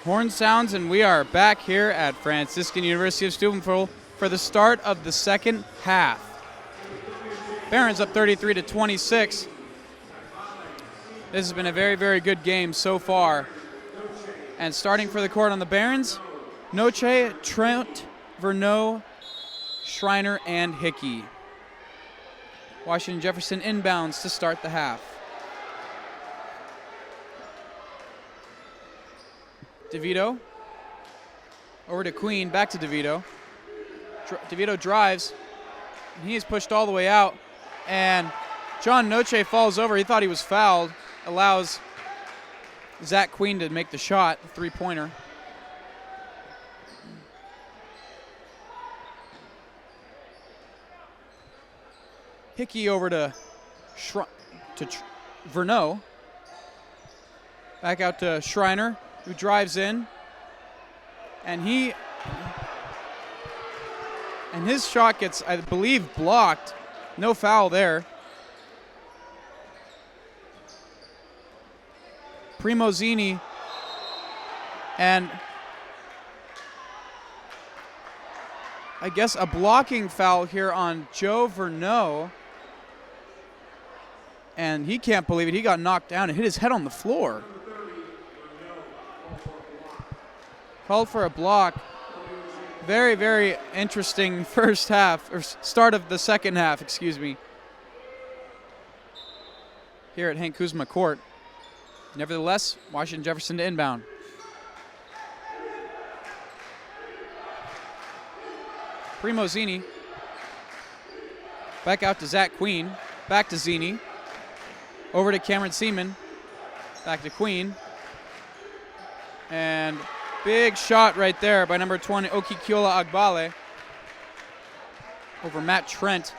Horn sounds, and we are back here at Franciscan University of Steubenville for the start of the second half. Barons up 33-26. This has been a very, very good game so far. And starting for the court on the Barons, Noche, Trent, Verneau, Schreiner, and Hickey. Washington Jefferson inbounds to start the half. DeVito over to Queen, back to DeVito. DeVito drives, and he is pushed all the way out, and John Noche falls over. He thought he was fouled, allows Zach Queen to make the shot, three-pointer. Hickey over to Verneau. Back out to Schreiner, who drives in. And his shot gets, I believe, blocked. No foul there. Primozini and I guess a blocking foul here on Joe Verneau. And he can't believe it. He got knocked down and hit his head on the floor. Called for a block. Very, very interesting first half, or start of the second half, excuse me, here at Hank Kuzma Court. Nevertheless, Washington Jefferson to inbound. Primozini. Back out to Zach Queen. Back to Zini. Over to Cameron Seaman. Back to Queen. And big shot right there by number 20, Okikiola Agbale. Over Matt Trent.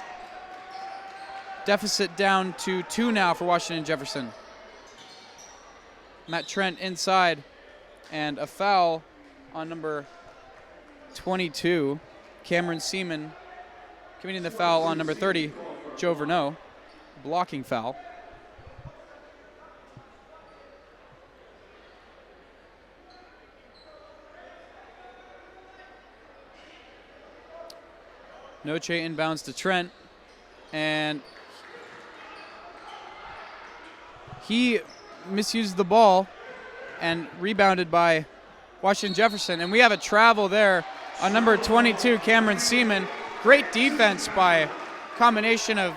Deficit down to 2 now for Washington Jefferson. Matt Trent inside. And a foul on number 22, Cameron Seaman, committing the foul on number 30, Joe Verneau. Blocking foul. Noche inbounds to Trent, and he misused the ball and rebounded by Washington Jefferson. And we have a travel there on number 22, Cameron Seaman. Great defense by combination of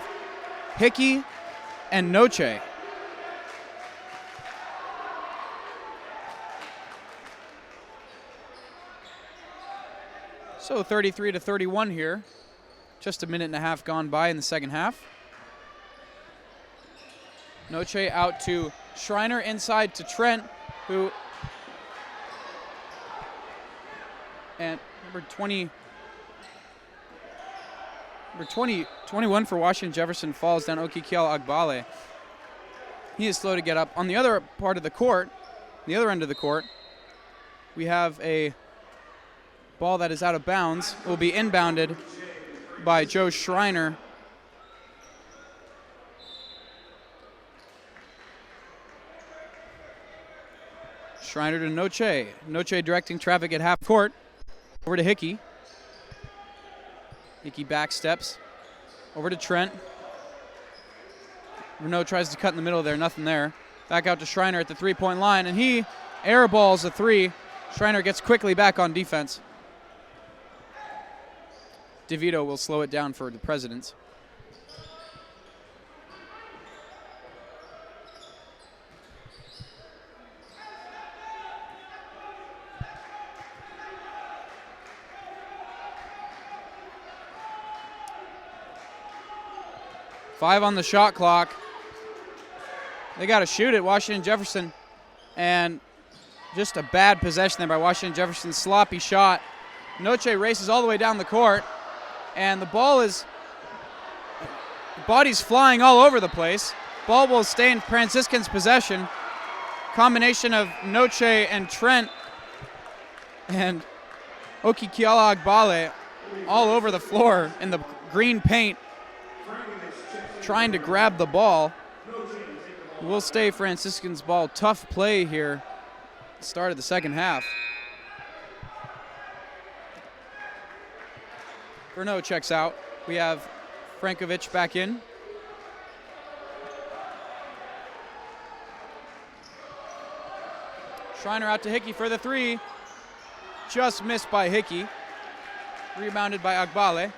Hickey and Noche. So 33-31 here. Just a minute and a half gone by in the second half. Noche out to Schreiner, inside to Trent, who, and number 21 for Washington Jefferson falls down, Okikiola Agbale. He is slow to get up. On the other part of the court, the other end of the court, we have a ball that is out of bounds. Will be inbounded by Joe Schreiner. Schreiner to Noche. Noche directing traffic at half court. Over to Hickey. Hickey back steps. Over to Trent. Verneau tries to cut in the middle there. Nothing there. Back out to Schreiner at the three-point line, and he airballs a three. Schreiner gets quickly back on defense. DeVito will slow it down for the Presidents. Five on the shot clock. They got to shoot it, Washington Jefferson. And just a bad possession there by Washington Jefferson. Sloppy shot. Noche races all the way down the court. And the body's flying all over the place. Ball will stay in Franciscan's possession. Combination of Noche and Trent and Okikiola Agbale all over the floor in the green paint, trying to grab the ball. Will stay Franciscan's ball. Tough play here. Start of the second half. Verneau checks out. We have Frankovic back in. Schreiner out to Hickey for the three. Just missed by Hickey. Rebounded by Agbale.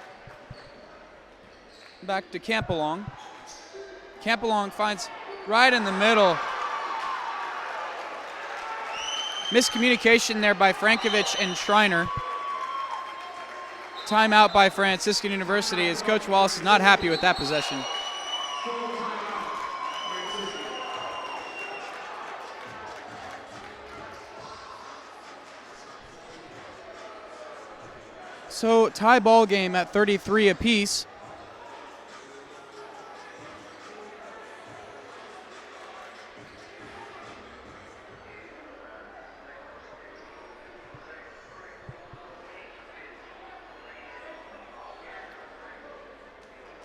Back to Campalong. Campalong finds right in the middle. Miscommunication there by Frankovic and Schreiner. Timeout by Franciscan University as Coach Wallace is not happy with that possession. So tie ball game at 33 apiece.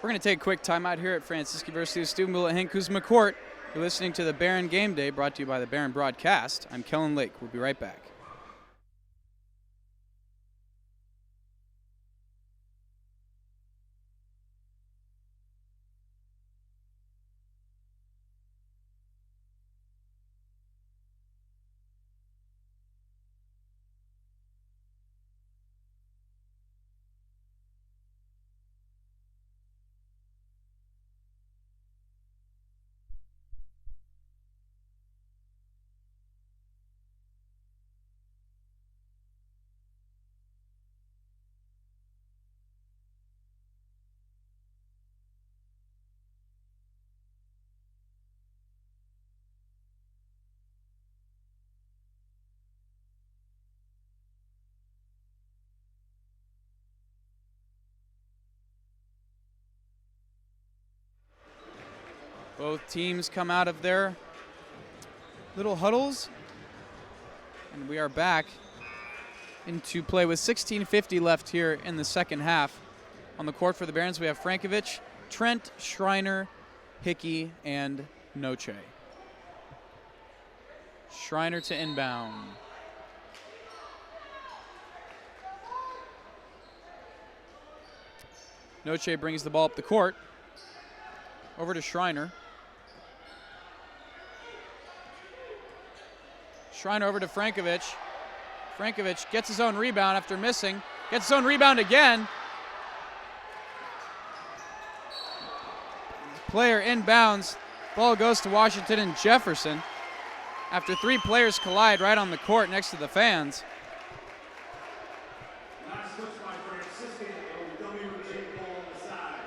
We're going to take a quick timeout here at Franciscan University. Student Bullet Hank Kuzma Court. You're listening to the Barron Game Day, brought to you by the Barron Broadcast. I'm Kellen Lake. We'll be right back. Both teams come out of their little huddles, and we are back into play with 16:50 left here in the second half. On the court for the Barons, we have Frankovic, Trent, Schreiner, Hickey, and Noche. Schreiner to inbound. Noche brings the ball up the court. Over to Schreiner. Schreiner over to Frankovic. Frankovic gets his own rebound after missing. Gets his own rebound again. Player inbounds. Ball goes to Washington and Jefferson after three players collide right on the court next to the fans. Nice switch by Franciscan. WG ball on the side.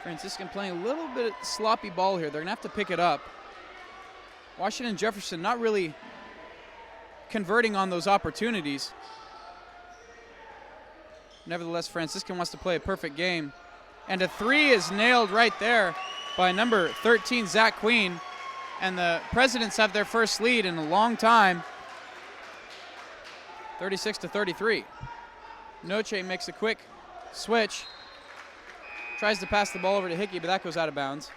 Franciscan playing a little bit sloppy ball here. They're going to have to pick it up. Washington Jefferson not really converting on those opportunities. Nevertheless, Franciscan wants to play a perfect game. And a three is nailed right there by number 13, Zach Queen. And the Presidents have their first lead in a long time. 36-33. Noche makes a quick switch. Tries to pass the ball over to Hickey, but that goes out of bounds.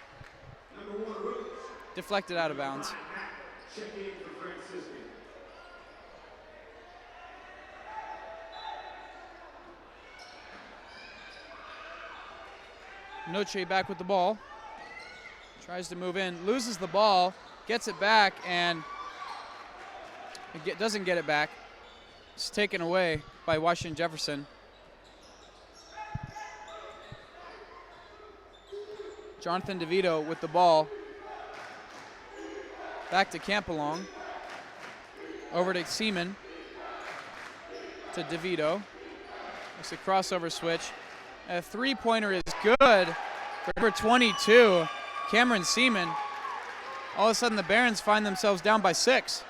Deflected out of bounds. Noche back with the ball. Tries to move in, loses the ball, gets it back, and doesn't get it back. It's taken away by Washington Jefferson. Jonathan DeVito with the ball. Back to Campalong. Over to Seaman. To DeVito. It's a crossover switch. A three-pointer is good for number 22, Cameron Seaman. All of a sudden, the Barons find themselves down by 6.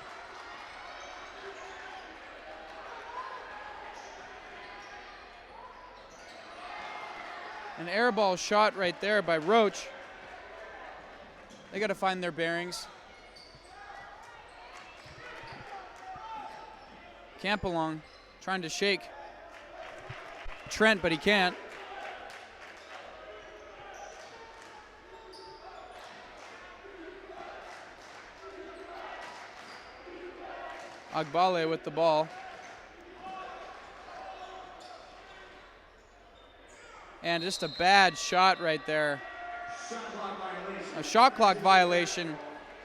An air ball shot right there by Roach. They got to find their bearings. Campalong trying to shake Trent, but he can't. Agbale with the ball. And just a bad shot right there. A shot clock violation.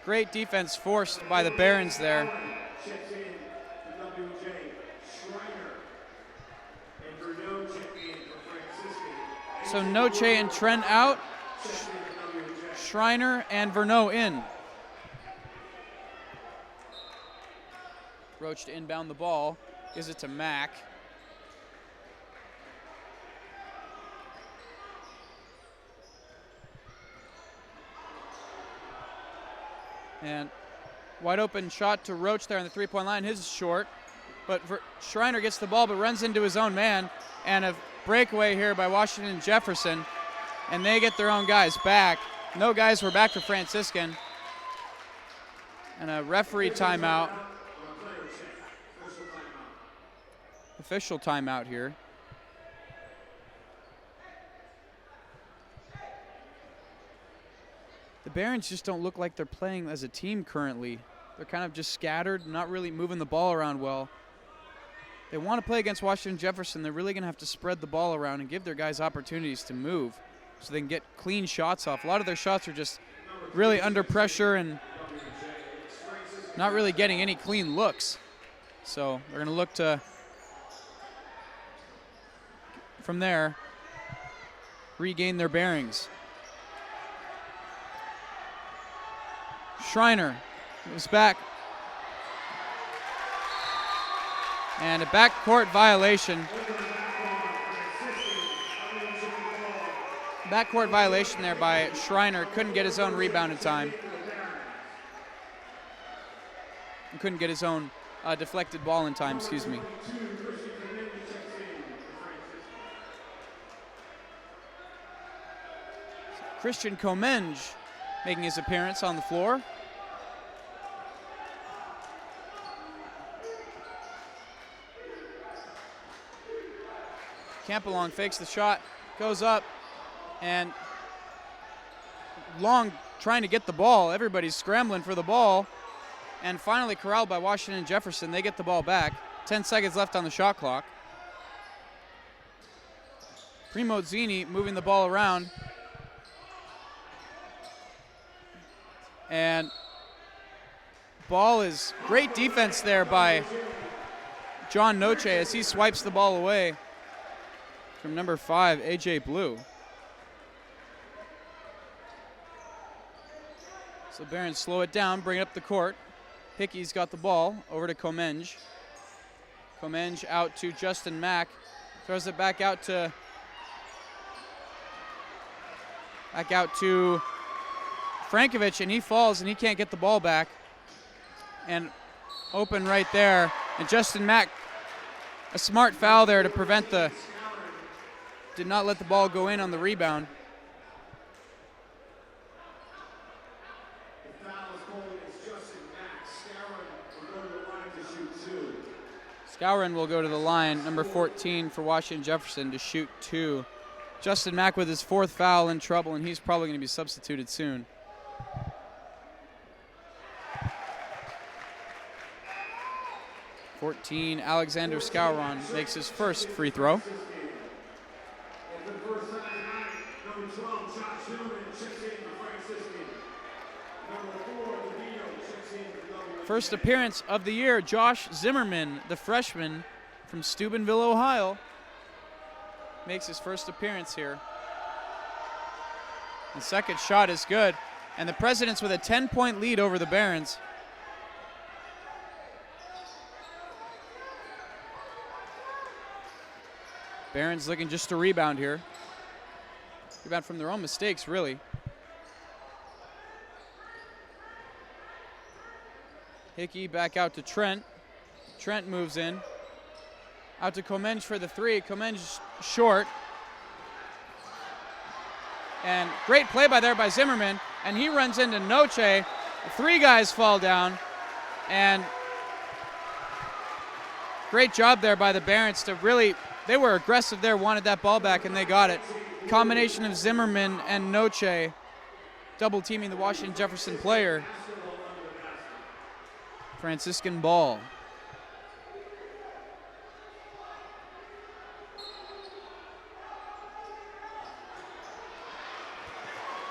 Great defense forced by the Barons there. So Noche and Trent out. Schreiner and Verneau in. Roach to inbound the ball. Gives it to Mack. And wide open shot to Roach there on the three-point line. His is short. But Schreiner gets the ball but runs into his own man. And a breakaway here by Washington Jefferson. And they get their own guys back. No guys were back for Franciscan. And a referee timeout. Official timeout here. The Barons just don't look like they're playing as a team currently. They're kind of just scattered, not really moving the ball around well. They want to play against Washington Jefferson. They're really going to have to spread the ball around and give their guys opportunities to move so they can get clean shots off. A lot of their shots are just really under pressure and not really getting any clean looks. So they're going to look to, from there, regain their bearings. Schreiner is back. And a backcourt violation. Backcourt violation there by Schreiner. Couldn't get his own rebound in time. And couldn't get his own deflected ball in time, excuse me. Christian Comenge making his appearance on the floor. Campbell fakes the shot, goes up, and Long trying to get the ball. Everybody's scrambling for the ball, and finally corralled by Washington Jefferson. They get the ball back. 10 seconds left on the shot clock. Primozzini moving the ball around. And ball is great defense there by John Noche as he swipes the ball away from number 5, AJ Blue. So Barons slow it down, bring it up the court. Hickey's got the ball over to Comenge. Comenge out to Justin Mack. Throws it back out to Frankovic, and he falls and he can't get the ball back. And open right there. And Justin Mack, a smart foul there to prevent did not let the ball go in on the rebound. Skowron will go to the line, number 14 for Washington Jefferson, to shoot 2. Justin Mack with his 4th foul in trouble, and he's probably going to be substituted soon. Alexander Skowron makes his first free throw. First appearance of the year, Josh Zimmerman, the freshman from Steubenville, Ohio, makes his first appearance here. The second shot is good, and the Presidents with a 10-point lead over the Barons. Barons looking just to rebound here. Rebound from their own mistakes, really. Hickey back out to Trent. Trent moves in. Out to Comenge for the 3. Comenge short. And great play by Zimmerman. And he runs into Noche. 3 guys fall down. And great job there by the Barons to really, they were aggressive there, wanted that ball back, and they got it. Combination of Zimmerman and Noche double teaming the Washington Jefferson player. Franciscan ball.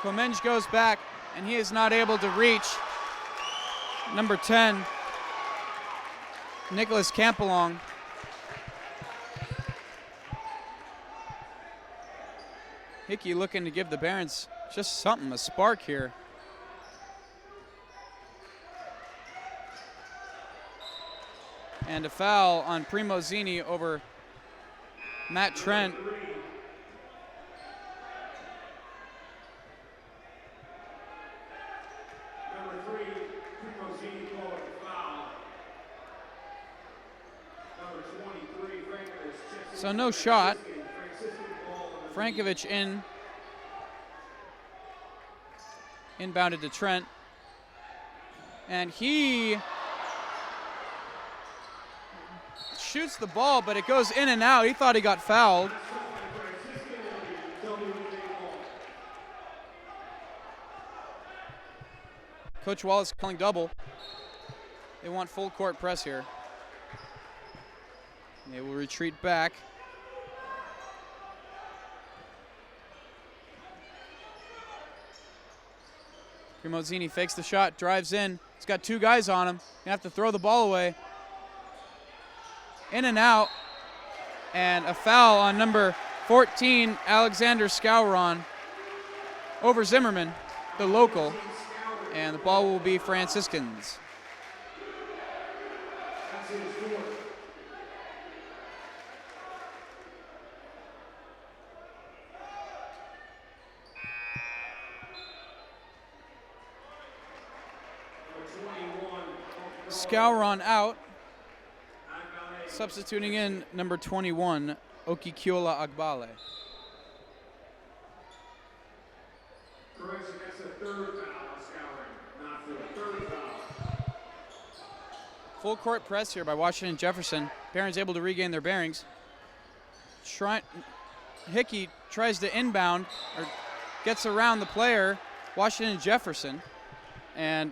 Clemenge goes back, and he is not able to reach number 10, Nicholas Campalong. Hickey looking to give the Barons just something, a spark here. And a foul on Primosini over Matt Trent. Number 3, Primosini called a foul. Number 23, Frankovich. So no shot. Franciscan ball. Frankovich inbounded to Trent. And he shoots the ball, but it goes in and out. He thought he got fouled. Coach Wallace calling double. They want full court press here. They will retreat back. Primosini fakes the shot, drives in. He's got 2 guys on him. Gonna have to throw the ball away. In and out. And a foul on number 14, Alexander Scouron, over Zimmerman, the local. And the ball will be Franciscans. Scouron out. Substituting in number 21, Okikiola Agbale. Correction, that's a 3rd foul, Scouring, not the 3rd foul. Full court press here by Washington Jefferson. Barons able to regain their bearings. Hickey tries to inbound, or gets around the player, Washington Jefferson. And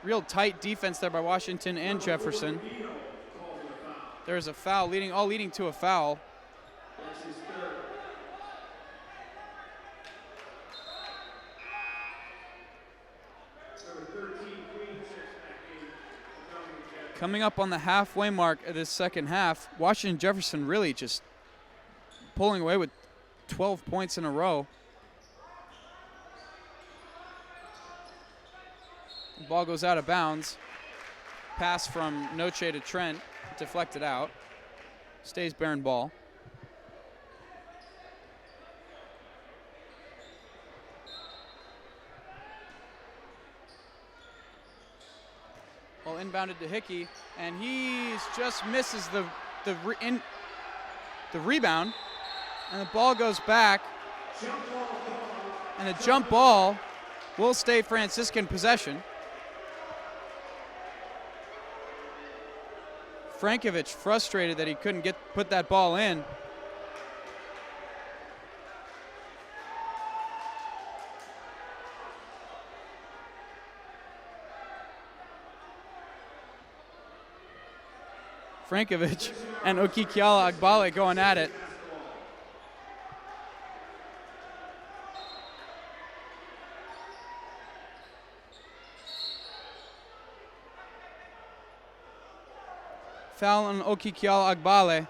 real tight defense there by Washington and Jefferson. There's a foul, leading to a foul. That's his 3rd. Number 13, Queen checks back in. Coming up on the halfway mark of this second half, Washington Jefferson really just pulling away with 12 points in a row. The ball goes out of bounds. Pass from Noche to Trent, deflected out. Stays Baron ball. Ball inbounded to Hickey, and he just misses the rebound, and the ball goes back, and a jump ball will stay Franciscan possession. Frankovich frustrated that he couldn't put that ball in. Frankovich and Okikiala Agbale going at it. Foul on Okikiala Agbale.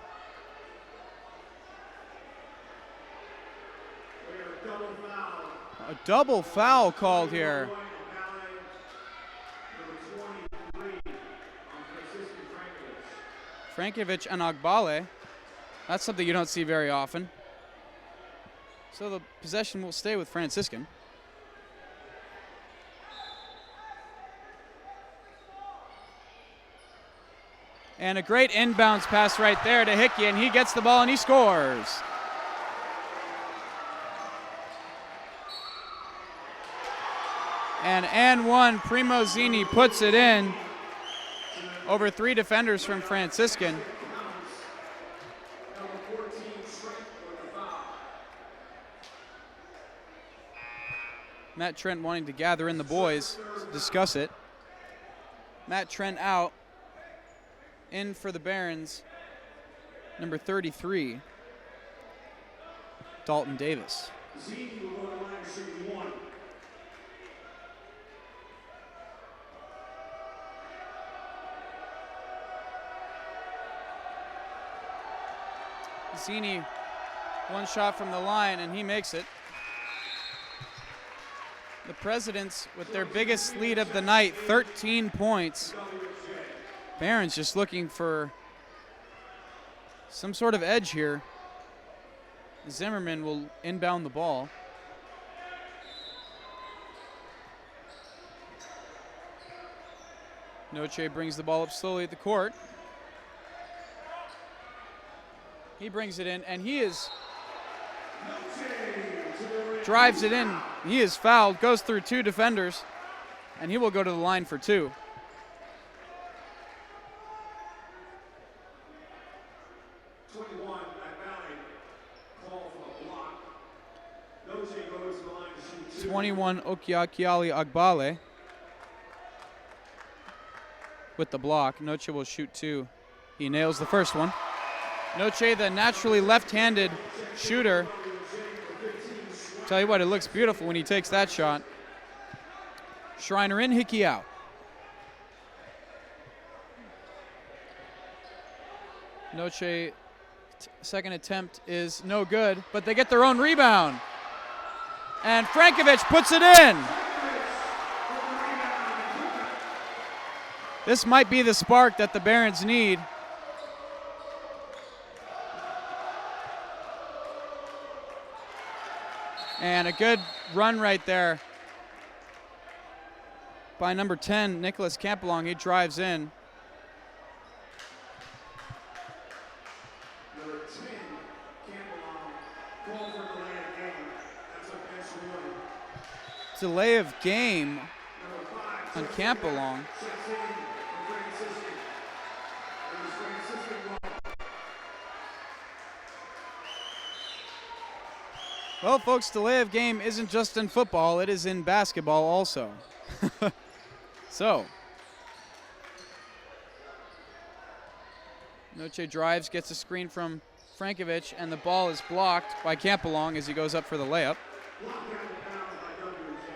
A double foul called here. Frankovich and Agbale. That's something you don't see very often. So the possession will stay with Franciscan. And a great inbounds pass right there to Hickey, and he gets the ball and he scores. And one, Primosini puts it in over 3 defenders from Franciscan. Matt Trent wanting to gather in the boys to discuss it. Matt Trent out. In for the Barons, number 33, Dalton Davis. Zeke will go to line line shooting 1. Zini, one shot from the line, and he makes it. The Presidents with their biggest lead of the night, 13 points. Barron's just looking for some sort of edge here. Zimmerman will inbound the ball. Noche brings the ball up slowly at the court. He brings it in, and he drives it in. He is fouled, goes through 2 defenders, and he will go to the line for 2. Noche goes to the line to shoot 2. 21 Okiakiali Agbale with the block. Noche will shoot 2. He nails the first one. Noche, the naturally left-handed shooter. Tell you what, it looks beautiful when he takes that shot. Schreiner in, Hickey out. Noche, second attempt is no good, but they get their own rebound. And Frankovic puts it in. This might be the spark that the Barons need. And a good run right there by number 10, Nicholas Campbellong. He drives in. Number 10, Campbellong, called for delay of game. That's a bench warning. Delay of game Number 5, on Campbellong. checks in for Franciscan. It was Franciscan ball. Well, folks, delay of game isn't just in football, it is in basketball also. So, Noche drives, gets a screen from Frankovic, and the ball is blocked by Campbellong as he goes up for the layup. Blocked out of bounds by WJ.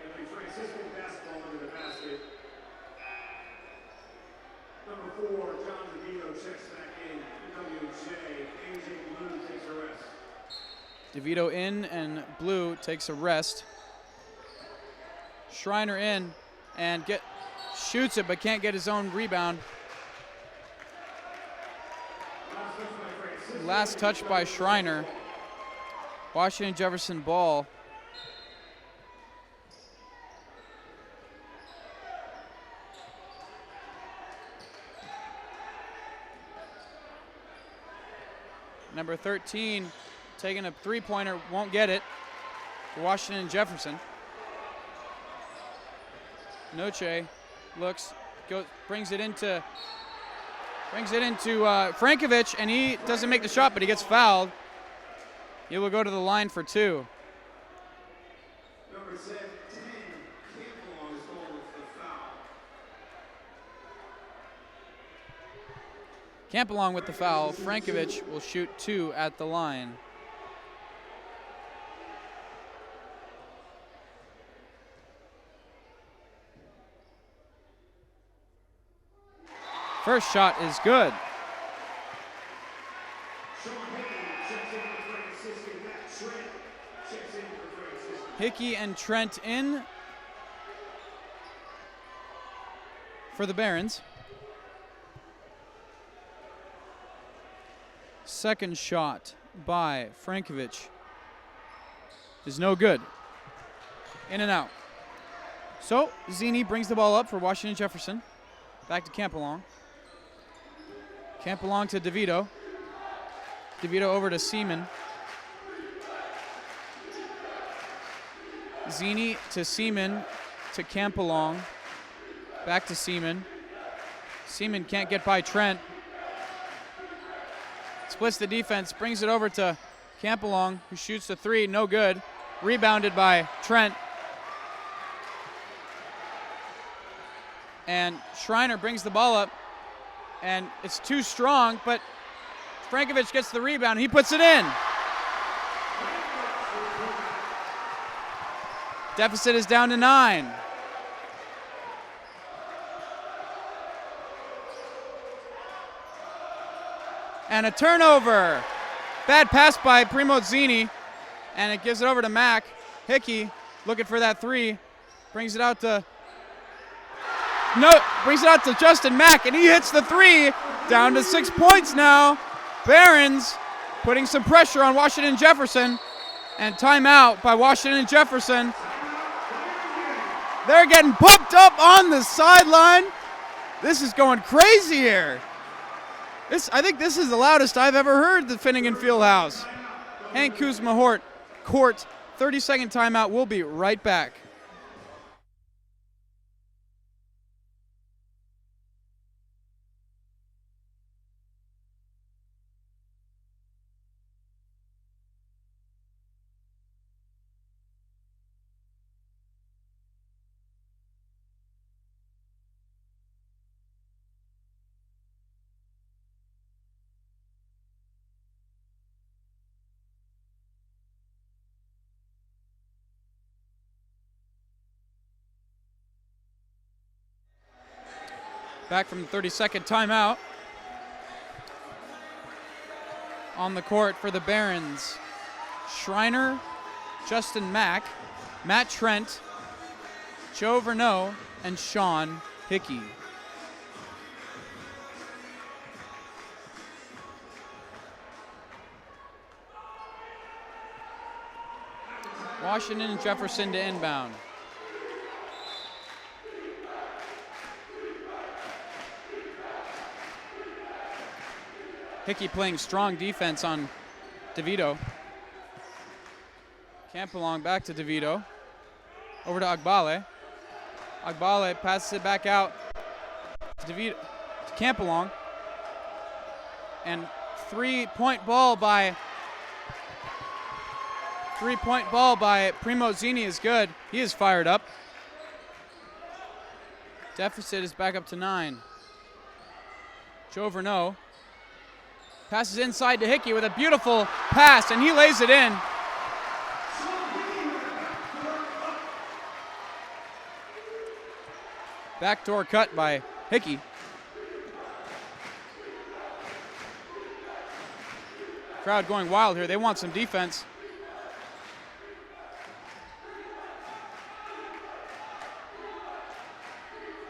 It'll be Franciscan basketball into the basket. Number 4, John DeVito checks back in. WJ, AJ Blue takes a rest. DeVito in, and Blue takes a rest. Schreiner in, and shoots it, but can't get his own rebound. Last touch by Schreiner. Washington Jefferson ball. Number 13 taking a three-pointer, won't get it. Washington Jefferson. Noche looks, brings it into Frankovic, and he doesn't make the shot, but he gets fouled. He will go to the line for 2. Number 17, Campbellong is going with the foul. Campbellong with the foul. Frankovic will shoot 2 at the line. First shot is good. Hickey and Trent in for the Barons. Second shot by Frankovic is no good. In and out. So Zini brings the ball up for Washington Jefferson. Back to Campbellong. Campbellong to DeVito. DeVito over to Seaman. Zini to Seaman to Campbellong. Back to Seaman. Seaman can't get by Trent. Splits the defense, brings it over to Campbellong, who shoots the 3, no good. Rebounded by Trent. And Schreiner brings the ball up, and it's too strong, but Frankovic gets the rebound. He puts it in. Deficit is down to 9. And a turnover. Bad pass by Primozzini, and it gives it over to Mack. Hickey looking for that 3. Brings it out to Justin Mack, and he hits the 3. Down to 6 points now. Barons putting some pressure on Washington Jefferson, and timeout by Washington Jefferson. They're getting pumped up on the sideline. This is going crazy here. I think this is the loudest I've ever heard the Finnegan Fieldhouse. Hank Kuzma court, 30-second timeout. We'll be right back. Back from the 30-second timeout. On the court for the Barons, Schreiner, Justin Mack, Matt Trent, Joe Verneau, and Sean Hickey. Washington and Jefferson to inbound. Hickey playing strong defense on DeVito. Campbell back to DeVito. Over to Agbale. Agbale passes it back out to DeVito, to Campbell. And three-point ball by Primozzini is good. He is fired up. Deficit is back up to 9. Joe Verneau passes inside to Hickey with a beautiful pass, and he lays it in. Backdoor cut by Hickey. Crowd going wild here. They want some defense.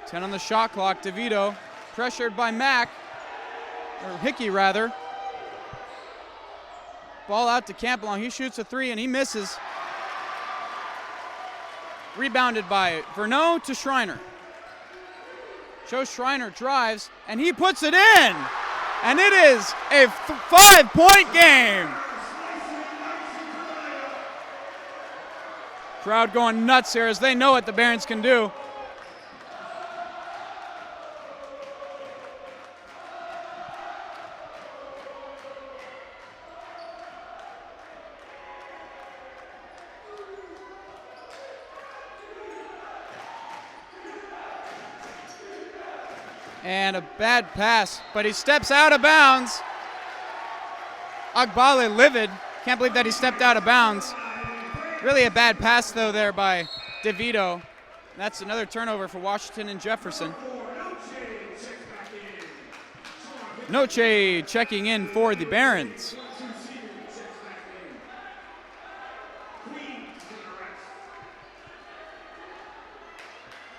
Ten on the shot clock. DeVito pressured by Mack, or Hickey rather. Ball out to Campbell. He shoots a 3 and he misses. Rebounded by Verneau to Schreiner. Joe Schreiner drives and he puts it in. And it is a 5-point game. Crowd going nuts here as they know what the Barons can do. And a bad pass, but he steps out of bounds. Agbale livid. Can't believe that he stepped out of bounds. Really a bad pass, though, there by DeVito. That's another turnover for Washington and Jefferson. Noche checking in for the Barons.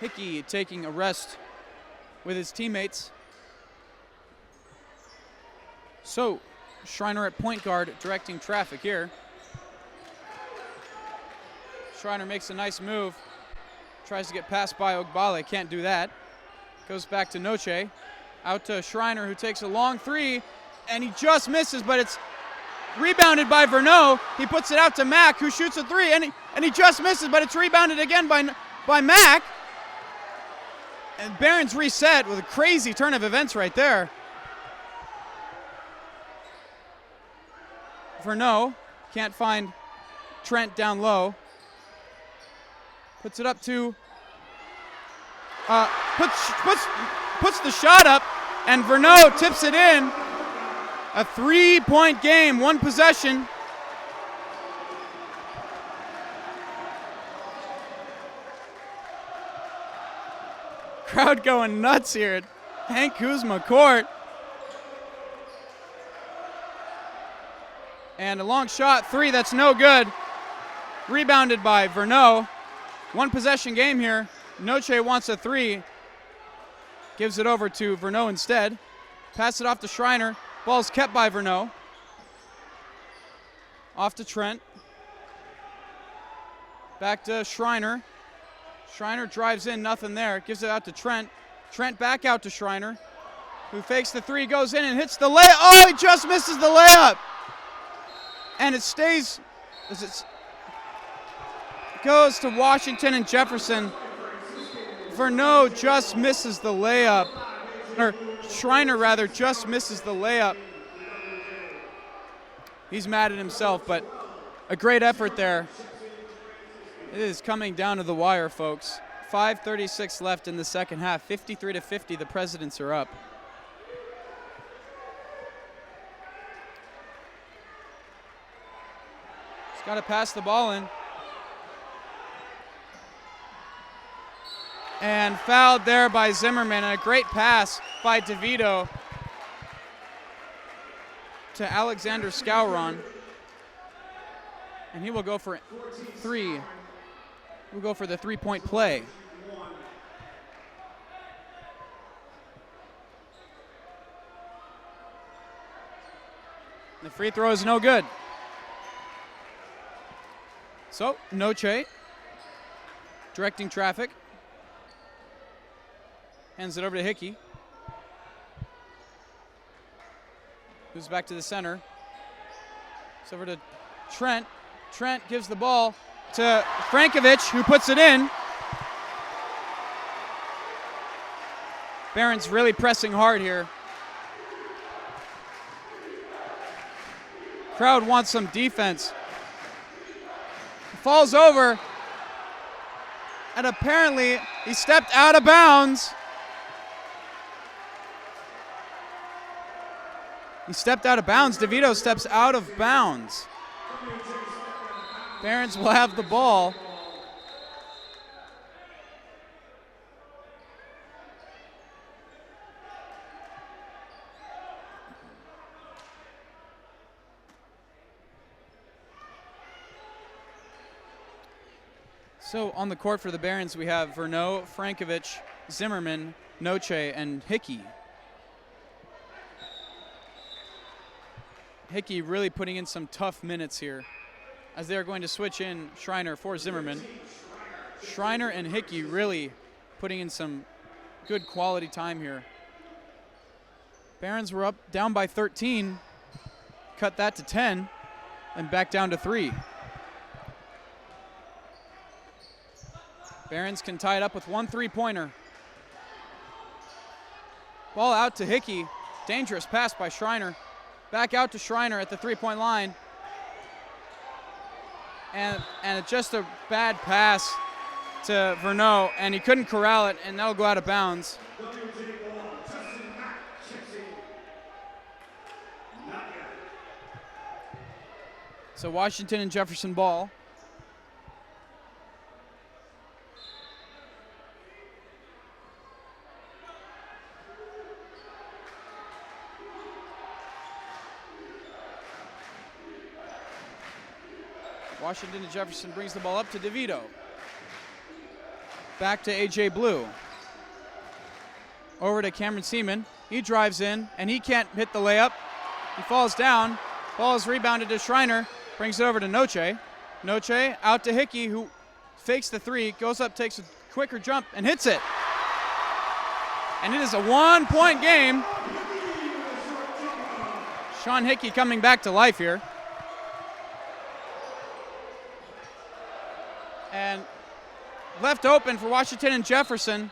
Hickey taking a rest with his teammates. So, Schreiner at point guard directing traffic here. Schreiner makes a nice move. Tries to get past by Ogbale, can't do that. Goes back to Noche. Out to Schreiner, who takes a long 3, and he just misses, but it's rebounded by Verneau. He puts it out to Mack, who shoots a 3, and he just misses, but it's rebounded again by Mack. And Barons reset with a crazy turn of events right there. Verneau can't find Trent down low. Puts it up to, puts the shot up, and Verneau tips it in. A 3-point game, 1 possession. Crowd going nuts here at Hank Kuzma Court. And a long shot, 3, that's no good. Rebounded by Verneau. One possession game here. Noche wants a 3. Gives it over to Verneau instead. Pass it off to Schreiner. Ball's kept by Verneau. Off to Trent. Back to Schreiner. Schreiner drives in, nothing there. Gives it out to Trent. Trent back out to Schreiner, who fakes the 3, goes in and hits the layup. Oh, he just misses the layup. And it stays, goes to Washington and Jefferson. Verneau just misses the layup, or Schreiner rather just misses the layup. He's mad at himself, but a great effort there. It is coming down to the wire, folks. 5:36 left in the second half. 53-50, the Presidents are up. He's got to pass the ball in. And fouled there by Zimmerman. And a great pass by DeVito to Alexander Scouron. And he will go for 3. We'll go for the 3-point play. The free throw is no good. So, Noche directing traffic. Hands it over to Hickey. Moves back to the center. It's over to Trent. Trent gives the ball to Frankovic, who puts it in. Barron's really pressing hard here. Crowd wants some defense. Falls over, and apparently he stepped out of bounds. He stepped out of bounds. DeVito steps out of bounds. Barons will have the ball. So on the court for the Barons, we have Verneau, Frankovic, Zimmerman, Noche, and Hickey. Hickey really putting in some tough minutes here, as they are going to switch in Schreiner for Zimmerman. Schreiner and Hickey really putting in some good quality time here. Barons were up down by 13, cut that to 10, and back down to 3. Barons can tie it up with 1 3-pointer. Ball out to Hickey. Dangerous pass by Schreiner. Back out to Schreiner at the 3-point line. And just a bad pass to Verneau, and he couldn't corral it, and that'll go out of bounds. So Washington and Jefferson ball. Washington and Jefferson brings the ball up to DeVito. Back to A.J. Blue. Over to Cameron Seaman. He drives in, and he can't hit the layup. He falls down. Ball is rebounded to Schreiner. Brings it over to Noche. Noche out to Hickey, who fakes the 3, goes up, takes a quicker jump, and hits it. And it is a 1-point game. Sean Hickey coming back to life here. And left open for Washington and Jefferson.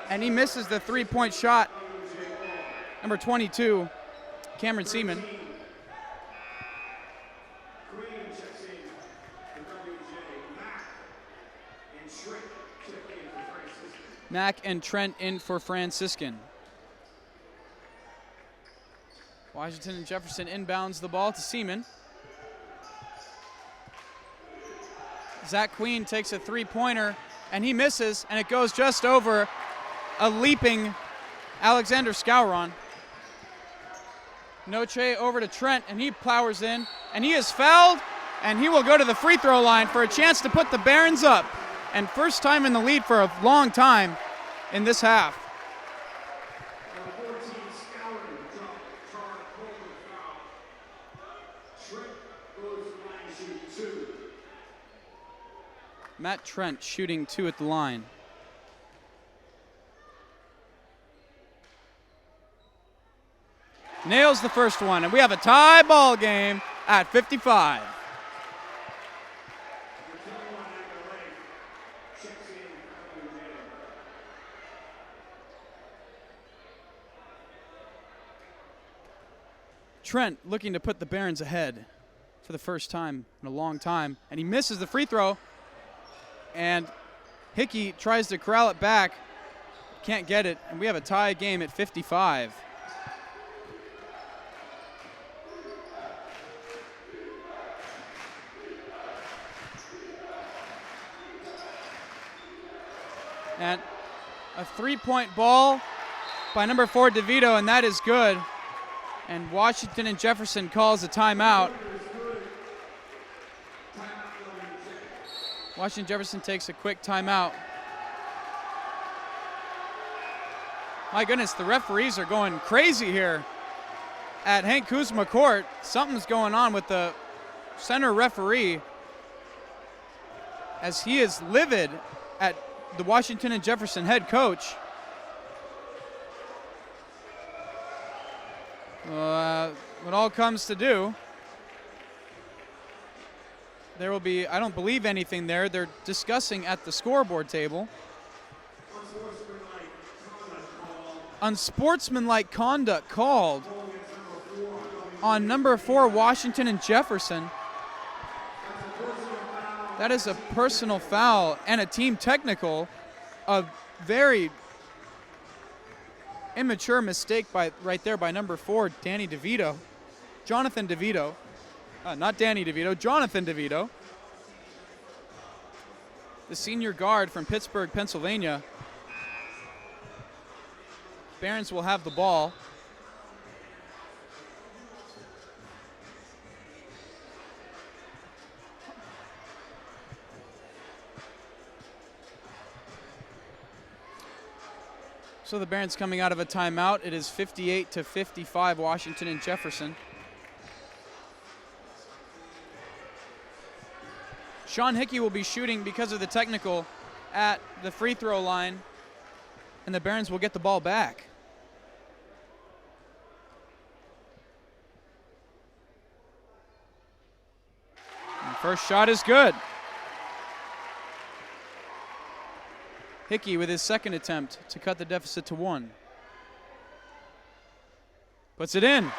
And he misses the 3-point shot. Number 22, Cameron Seaman. Mack and Trent in for Franciscan. Washington and Jefferson inbounds the ball to Seaman. Zach Queen takes a 3-pointer and he misses, and it goes just over a leaping Alexander Scouron. Noche over to Trent, and he powers in, and he is fouled, and he will go to the free throw line for a chance to put the Barons up. And first time in the lead for a long time in this half. Number 14, Scouring, Charlie Coleman foul. Trent goes to the line to shoot 2. Matt Trent shooting 2 at the line. Nails the first one, and we have a tie ball game at 55. Trent looking to put the Barons ahead for the first time in a long time, and he misses the free throw, and Hickey tries to corral it back, can't get it, and we have a tie game at 55. And a three-point ball by number 4, DeVito, and that is good. And Washington and Jefferson calls a timeout. Washington Jefferson takes a quick timeout. My goodness, the referees are going crazy here at Hank Kuzma Court. Something's going on with the center referee, as he is livid at the Washington and Jefferson head coach. When all comes to do, there will be, I don't believe anything there. They're discussing at the scoreboard table. Unsportsmanlike conduct called on number 4, Washington and Jefferson. That is a personal foul and a team technical. A very immature mistake right there by number 4, Danny DeVito. Jonathan DeVito. Not Danny DeVito, Jonathan DeVito. The senior guard from Pittsburgh, Pennsylvania. Barons will have the ball. So the Barons coming out of a timeout. It is 58-55, Washington and Jefferson. Sean Hickey will be shooting because of the technical at the free throw line, and the Barons will get the ball back. And first shot is good. Hickey with his second attempt to cut the deficit to 1. Puts it in.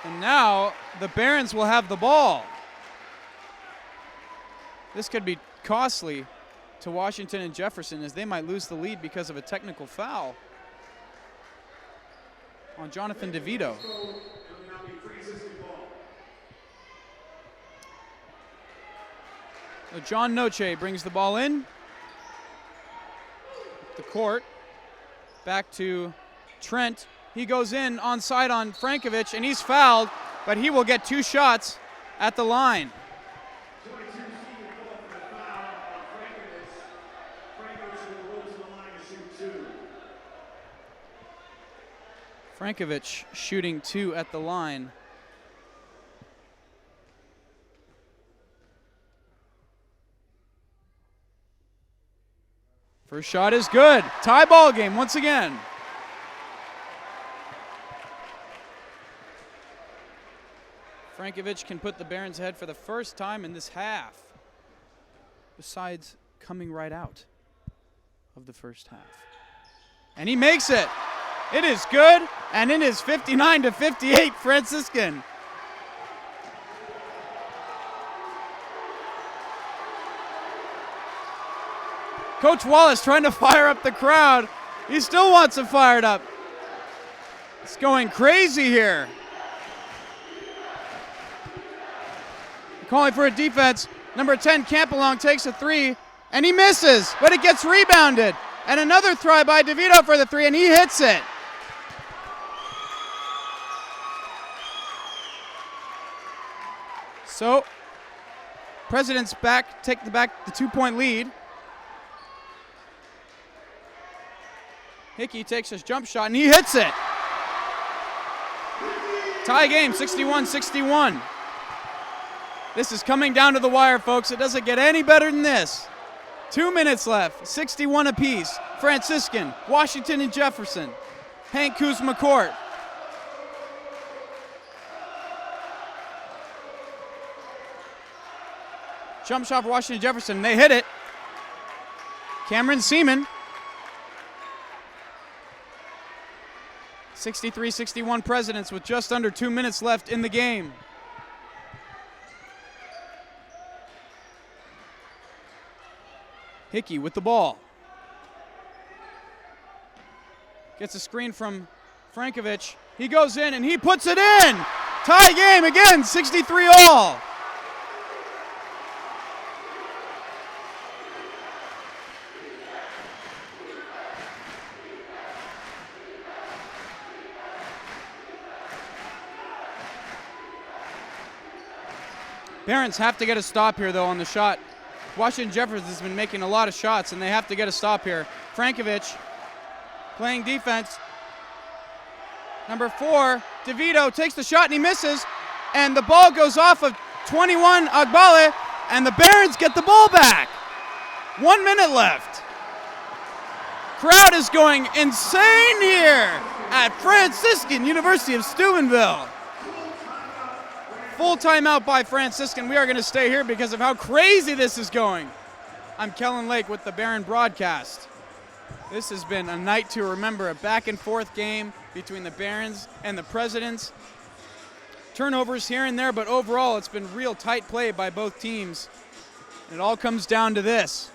And now the Barons will have the ball. This could be costly to Washington and Jefferson, as they might lose the lead because of a technical foul on Jonathan DeVito. So John Noche brings the ball in. The court. Back to Trent. He goes in onside on Frankovic, and he's fouled, but he will get 2 shots at the line. Frankovic shooting 2 at the line. First shot is good. Tie ball game once again. Frankovic can put the Barons ahead for the first time in this half, besides coming right out of the first half. And he makes it. It is good, and it is 59-58 Franciscan. Coach Wallace trying to fire up the crowd. He still wants it fired up. It's going crazy here. Calling for a defense. Number 10, Campbellong, takes a three, and he misses, but it gets rebounded. And another try by DeVito for the three, and he hits it. So, Presidents take the 2-point lead. Hickey takes his jump shot, and he hits it. Tie game, 61-61. This is coming down to the wire, folks. It doesn't get any better than this. 2 minutes left, 61 apiece. Franciscan, Washington, and Jefferson. Hank Kuzma court. Jump shot for Washington Jefferson. They hit it. Cameron Seaman. 63-61 Presidents with just under 2 minutes left in the game. Hickey with the ball. Gets a screen from Frankovich. He goes in and he puts it in. Tie game again, 63 all. Barons have to get a stop here, though, on the shot. Washington Jefferson has been making a lot of shots, and they have to get a stop here. Frankovich playing defense. Number 4, DeVito takes the shot, and he misses. And the ball goes off of 21, Agbale, and the Barons get the ball back. 1 minute left. Crowd is going insane here at Franciscan University of Steubenville. Full timeout by Franciscan. We are going to stay here because of how crazy this is going. I'm Kellen Lake with the Barron broadcast. This has been a night to remember, a back and forth game between the Barons and the Presidents. Turnovers here and there, but overall it's been real tight play by both teams. And it all comes down to this.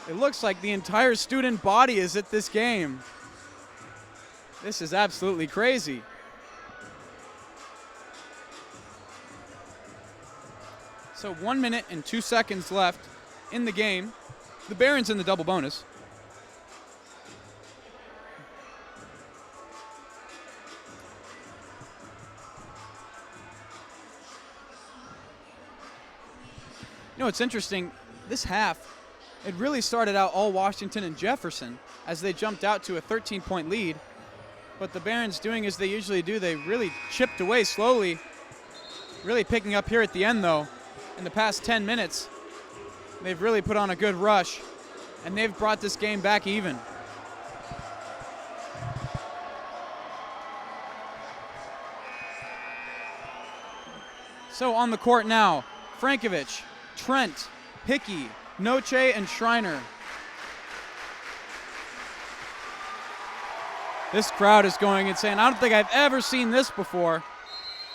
It looks like the entire student body is at this game. This is absolutely crazy. So 1 minute and 2 seconds left in the game. The Barons in the double bonus. You know, it's interesting. This half, it really started out all Washington and Jefferson as they jumped out to a 13-point lead. But the Barons doing as they usually do, they really chipped away slowly. Really picking up here at the end, though. In the past 10 minutes, they've really put on a good rush, and they've brought this game back even. So on the court now, Frankovich, Trent, Hickey, Noche, and Schreiner. This crowd is going insane. I don't think I've ever seen this before.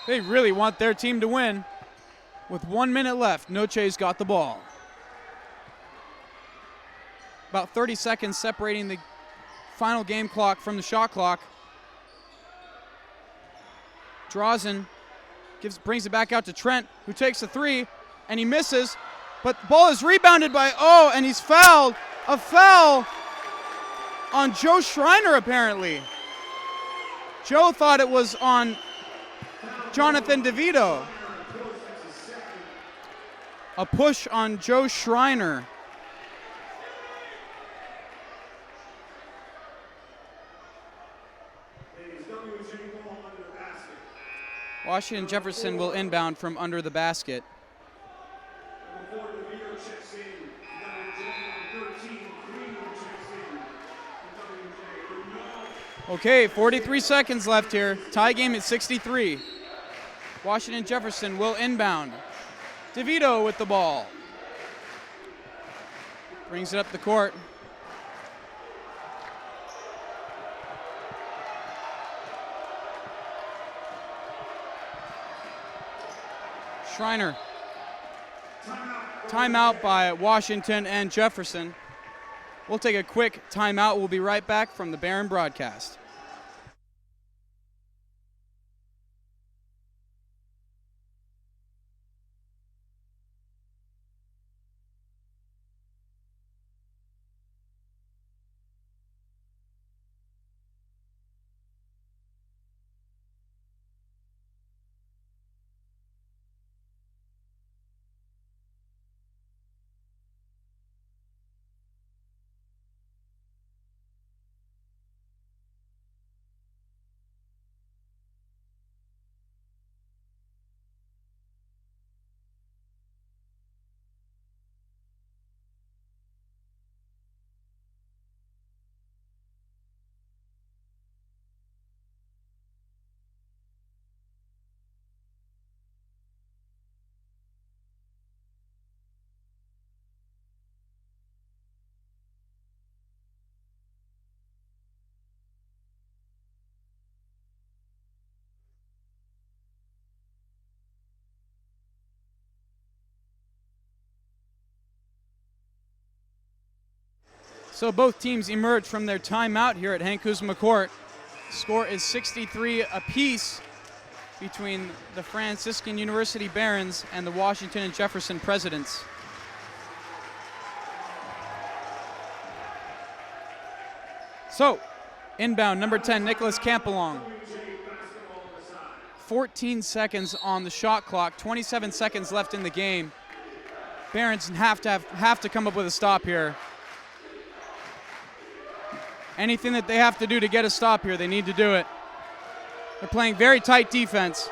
They really want their team to win. With 1 minute left, Noche's got the ball. About 30 seconds separating the final game clock from the shot clock. Drazen brings it back out to Trent, who takes a three, and he misses. But the ball is rebounded by and he's fouled. A foul on Joe Schreiner, apparently. Joe thought it was on Jonathan DeVito. A push on Joe Schreiner. Washington Jefferson will inbound from under the basket. Okay, 43 seconds left here. Tie game at 63. Washington Jefferson will inbound. DeVito with the ball. Brings it up the court. Schreiner. Timeout by Washington and Jefferson. We'll take a quick timeout. We'll be right back from the Barron broadcast. So both teams emerge from their timeout here at Hank Kuzma Court. Score is 63 apiece between the Franciscan University Barons and the Washington and Jefferson Presidents. So, inbound, number 10, Nicholas Campalong. 14 seconds on the shot clock, 27 seconds left in the game. Barons have to come up with a stop here. Anything that they have to do to get a stop here, they need to do it. They're playing very tight defense.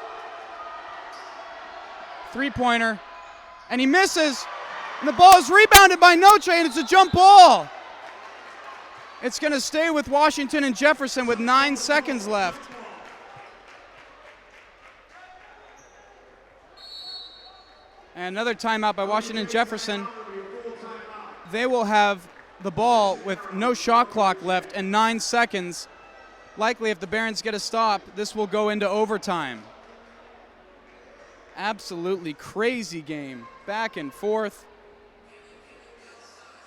Three-pointer, and he misses, and the ball is rebounded by Noche, and it's a jump ball. It's going to stay with Washington and Jefferson with 9 seconds left. And another timeout by Washington Jefferson. They will have the ball with no shot clock left and 9 seconds. Likely, if the Barons get a stop, this will go into overtime. Absolutely crazy game. Back and forth.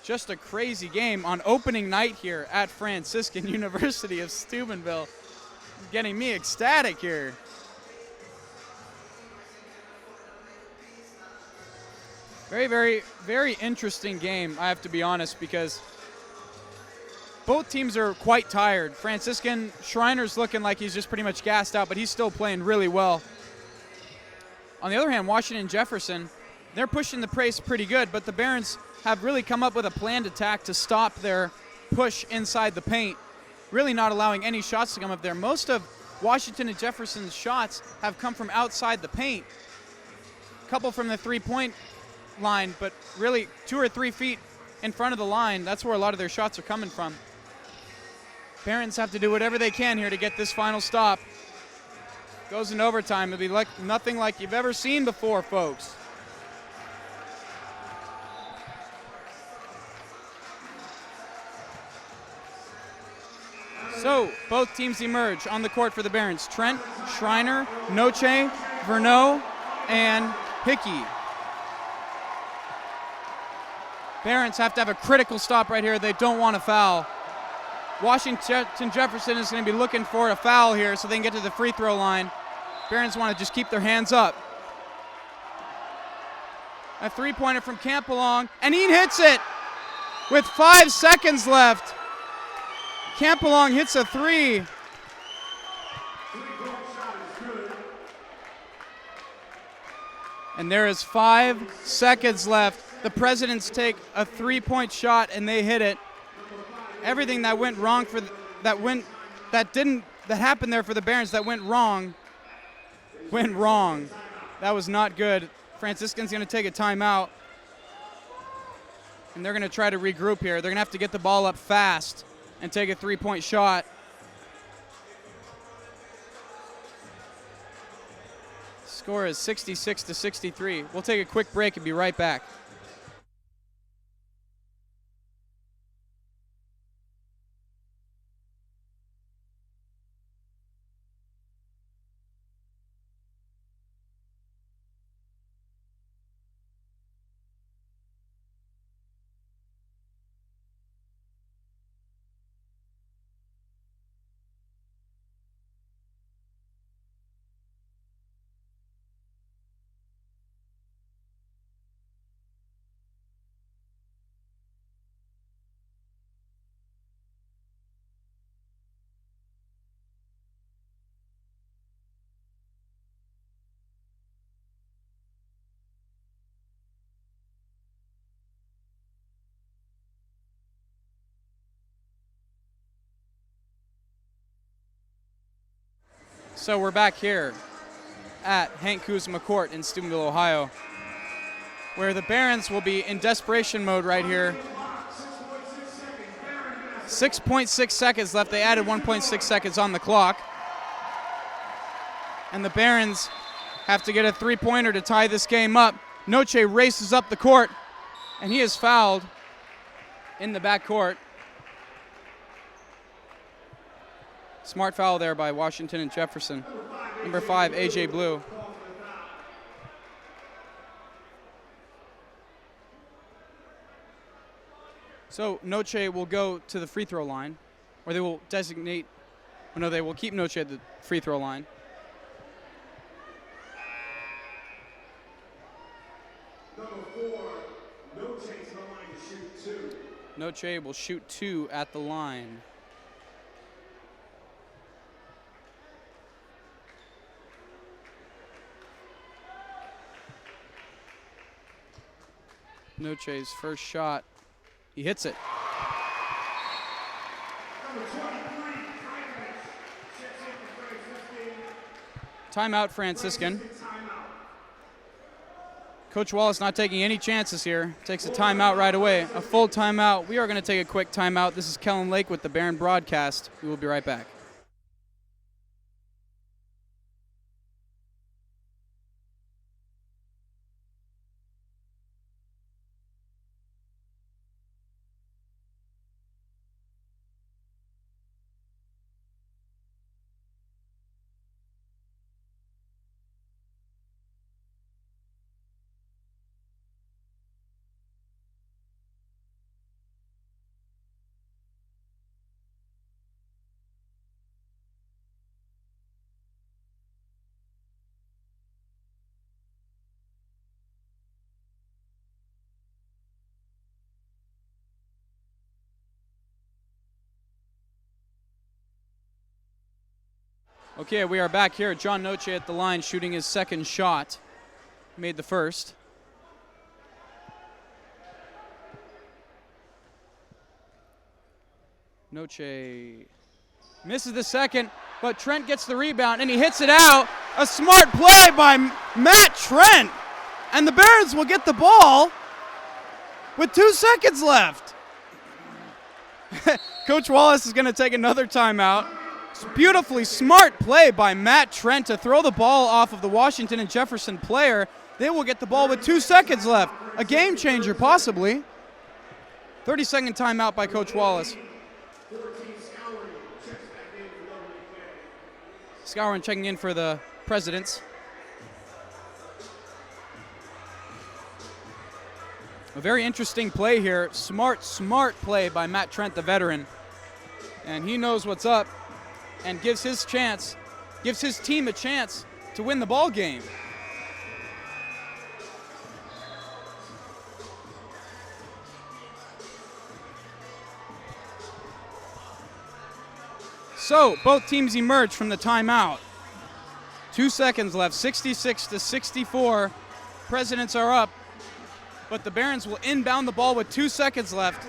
Just a crazy game on opening night here at Franciscan University of Steubenville. Getting me ecstatic here. Very, very, very interesting game, I have to be honest, because both teams are quite tired. Franciscan, Schreiner's looking like he's just pretty much gassed out, but he's still playing really well. On the other hand, Washington Jefferson, they're pushing the pace pretty good, but the Barons have really come up with a planned attack to stop their push inside the paint, really not allowing any shots to come up there. Most of Washington and Jefferson's shots have come from outside the paint. A couple from the three-point line, but really 2 or 3 feet in front of the line, that's where a lot of their shots are coming from. Barons have to do whatever they can here to get this final stop. Goes in overtime. It'll be like nothing like you've ever seen before, folks. So, both teams emerge on the court for the Barons. Trent, Schreiner, Noche, Verneau, and Hickey. Barons have to have a critical stop right here. They don't want to foul. Washington Jefferson is going to be looking for a foul here so they can get to the free throw line. Barons want to just keep their hands up. A three-pointer from Campalong, and he hits it with 5 seconds left. Campalong hits a three. And there is 5 seconds left. The Presidents take a three-point shot and they hit it. Everything that went wrong for that happened there for the Barons that went wrong. That was not good. Franciscan's going to take a timeout. And they're going to try to regroup here. They're going to have to get the ball up fast and take a three-point shot. Score is 66-63. We'll take a quick break and be right back. So we're back here at Hank Kuzma Court in Steubenville, Ohio, where the Barons will be in desperation mode right here. 6.6 seconds left. They added 1.6 seconds on the clock. And the Barons have to get a three-pointer to tie this game up. Noche races up the court, and he is fouled in the backcourt. Smart foul there by Washington and Jefferson. Number 5, A.J. Blue. So Noche will go to the free throw line, or they will designate, no, they will keep Noche at the free throw line. Number 4, Noche's the line to shoot 2. Noche will shoot 2 at the line. Noche's first shot, he hits it. Number 23, checks in for Franciscan. Timeout, Franciscan. Timeout. Coach Wallace not taking any chances here. Takes a timeout right away. A full timeout. We are going to take a quick timeout. This is Kellen Lake with the Barron broadcast. We will be right back. Okay, we are back here. John Noche at the line shooting his second shot. Made the first. Noche misses the second, but Trent gets the rebound and he hits it out. A smart play by Matt Trent. And the Barons will get the ball with 2 seconds left. Coach Wallace is going to take another timeout. Beautifully smart play by Matt Trent to throw the ball off of the Washington and Jefferson player. They will get the ball with 2 seconds left. A game changer, possibly. 30-second timeout by Coach Wallace. Scourin checking in for the Presidents. A very interesting play here. Smart play by Matt Trent, the veteran. And he knows what's up. And gives his team a chance to win the ball game. So both teams emerge from the timeout. 2 seconds left, 66-64. Presidents are up, but the Barons will inbound the ball with 2 seconds left.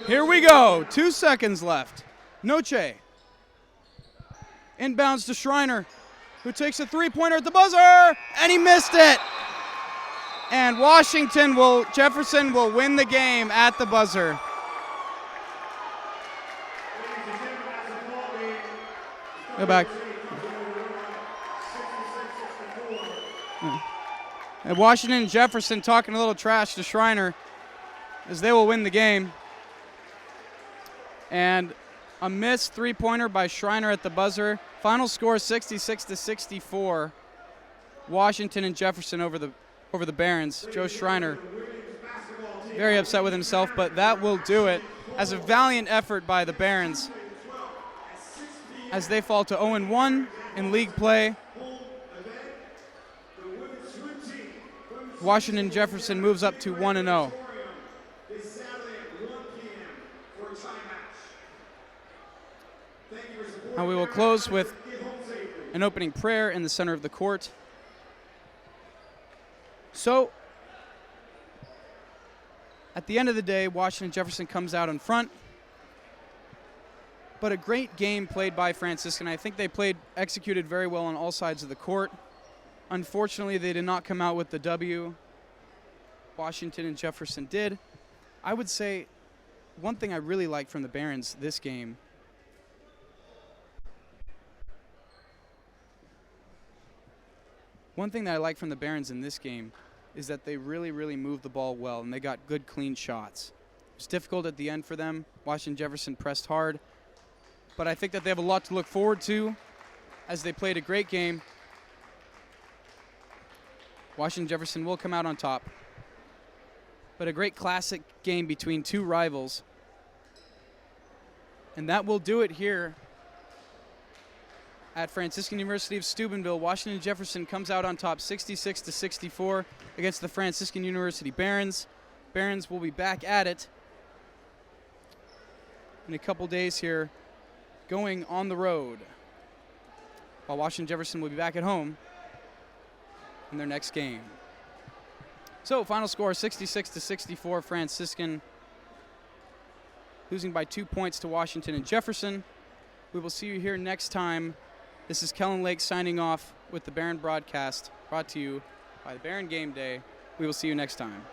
Here we go, 2 seconds left. Noche inbounds to Schreiner, who takes a three-pointer at the buzzer, and he missed it. And Jefferson will win the game at the buzzer. Go back. And Washington Jefferson talking a little trash to Schreiner as they will win the game. And a missed three-pointer by Schreiner at the buzzer. Final score 66-64. Washington and Jefferson over the Barons. Joe Schreiner very upset with himself, but that will do it. As a valiant effort by the Barons as they fall to 0-1 in league play. Washington Jefferson moves up to 1-0. Now we will close with an opening prayer in the center of the court. So, at the end of the day, Washington Jefferson comes out in front. But a great game played by Franciscan. I think they executed very well on all sides of the court. Unfortunately, they did not come out with the W. Washington and Jefferson did. I would say one thing I really liked from the Barons this game in this game is that they really, really moved the ball well, and they got good, clean shots. It was difficult at the end for them. Washington Jefferson pressed hard. But I think that they have a lot to look forward to as they played a great game. Washington Jefferson will come out on top. but a great classic game between two rivals. And that will do it here at Franciscan University of Steubenville. Washington Jefferson comes out on top 66-64 against the Franciscan University Barons. Barons will be back at it in a couple days here, going on the road, while Washington Jefferson will be back at home in their next game. So final score 66-64, Franciscan losing by 2 points to Washington and Jefferson. We will see you here next time. This is Kellen Lake signing off with the Baron broadcast, brought to you by the Baron Game Day. We will see you next time.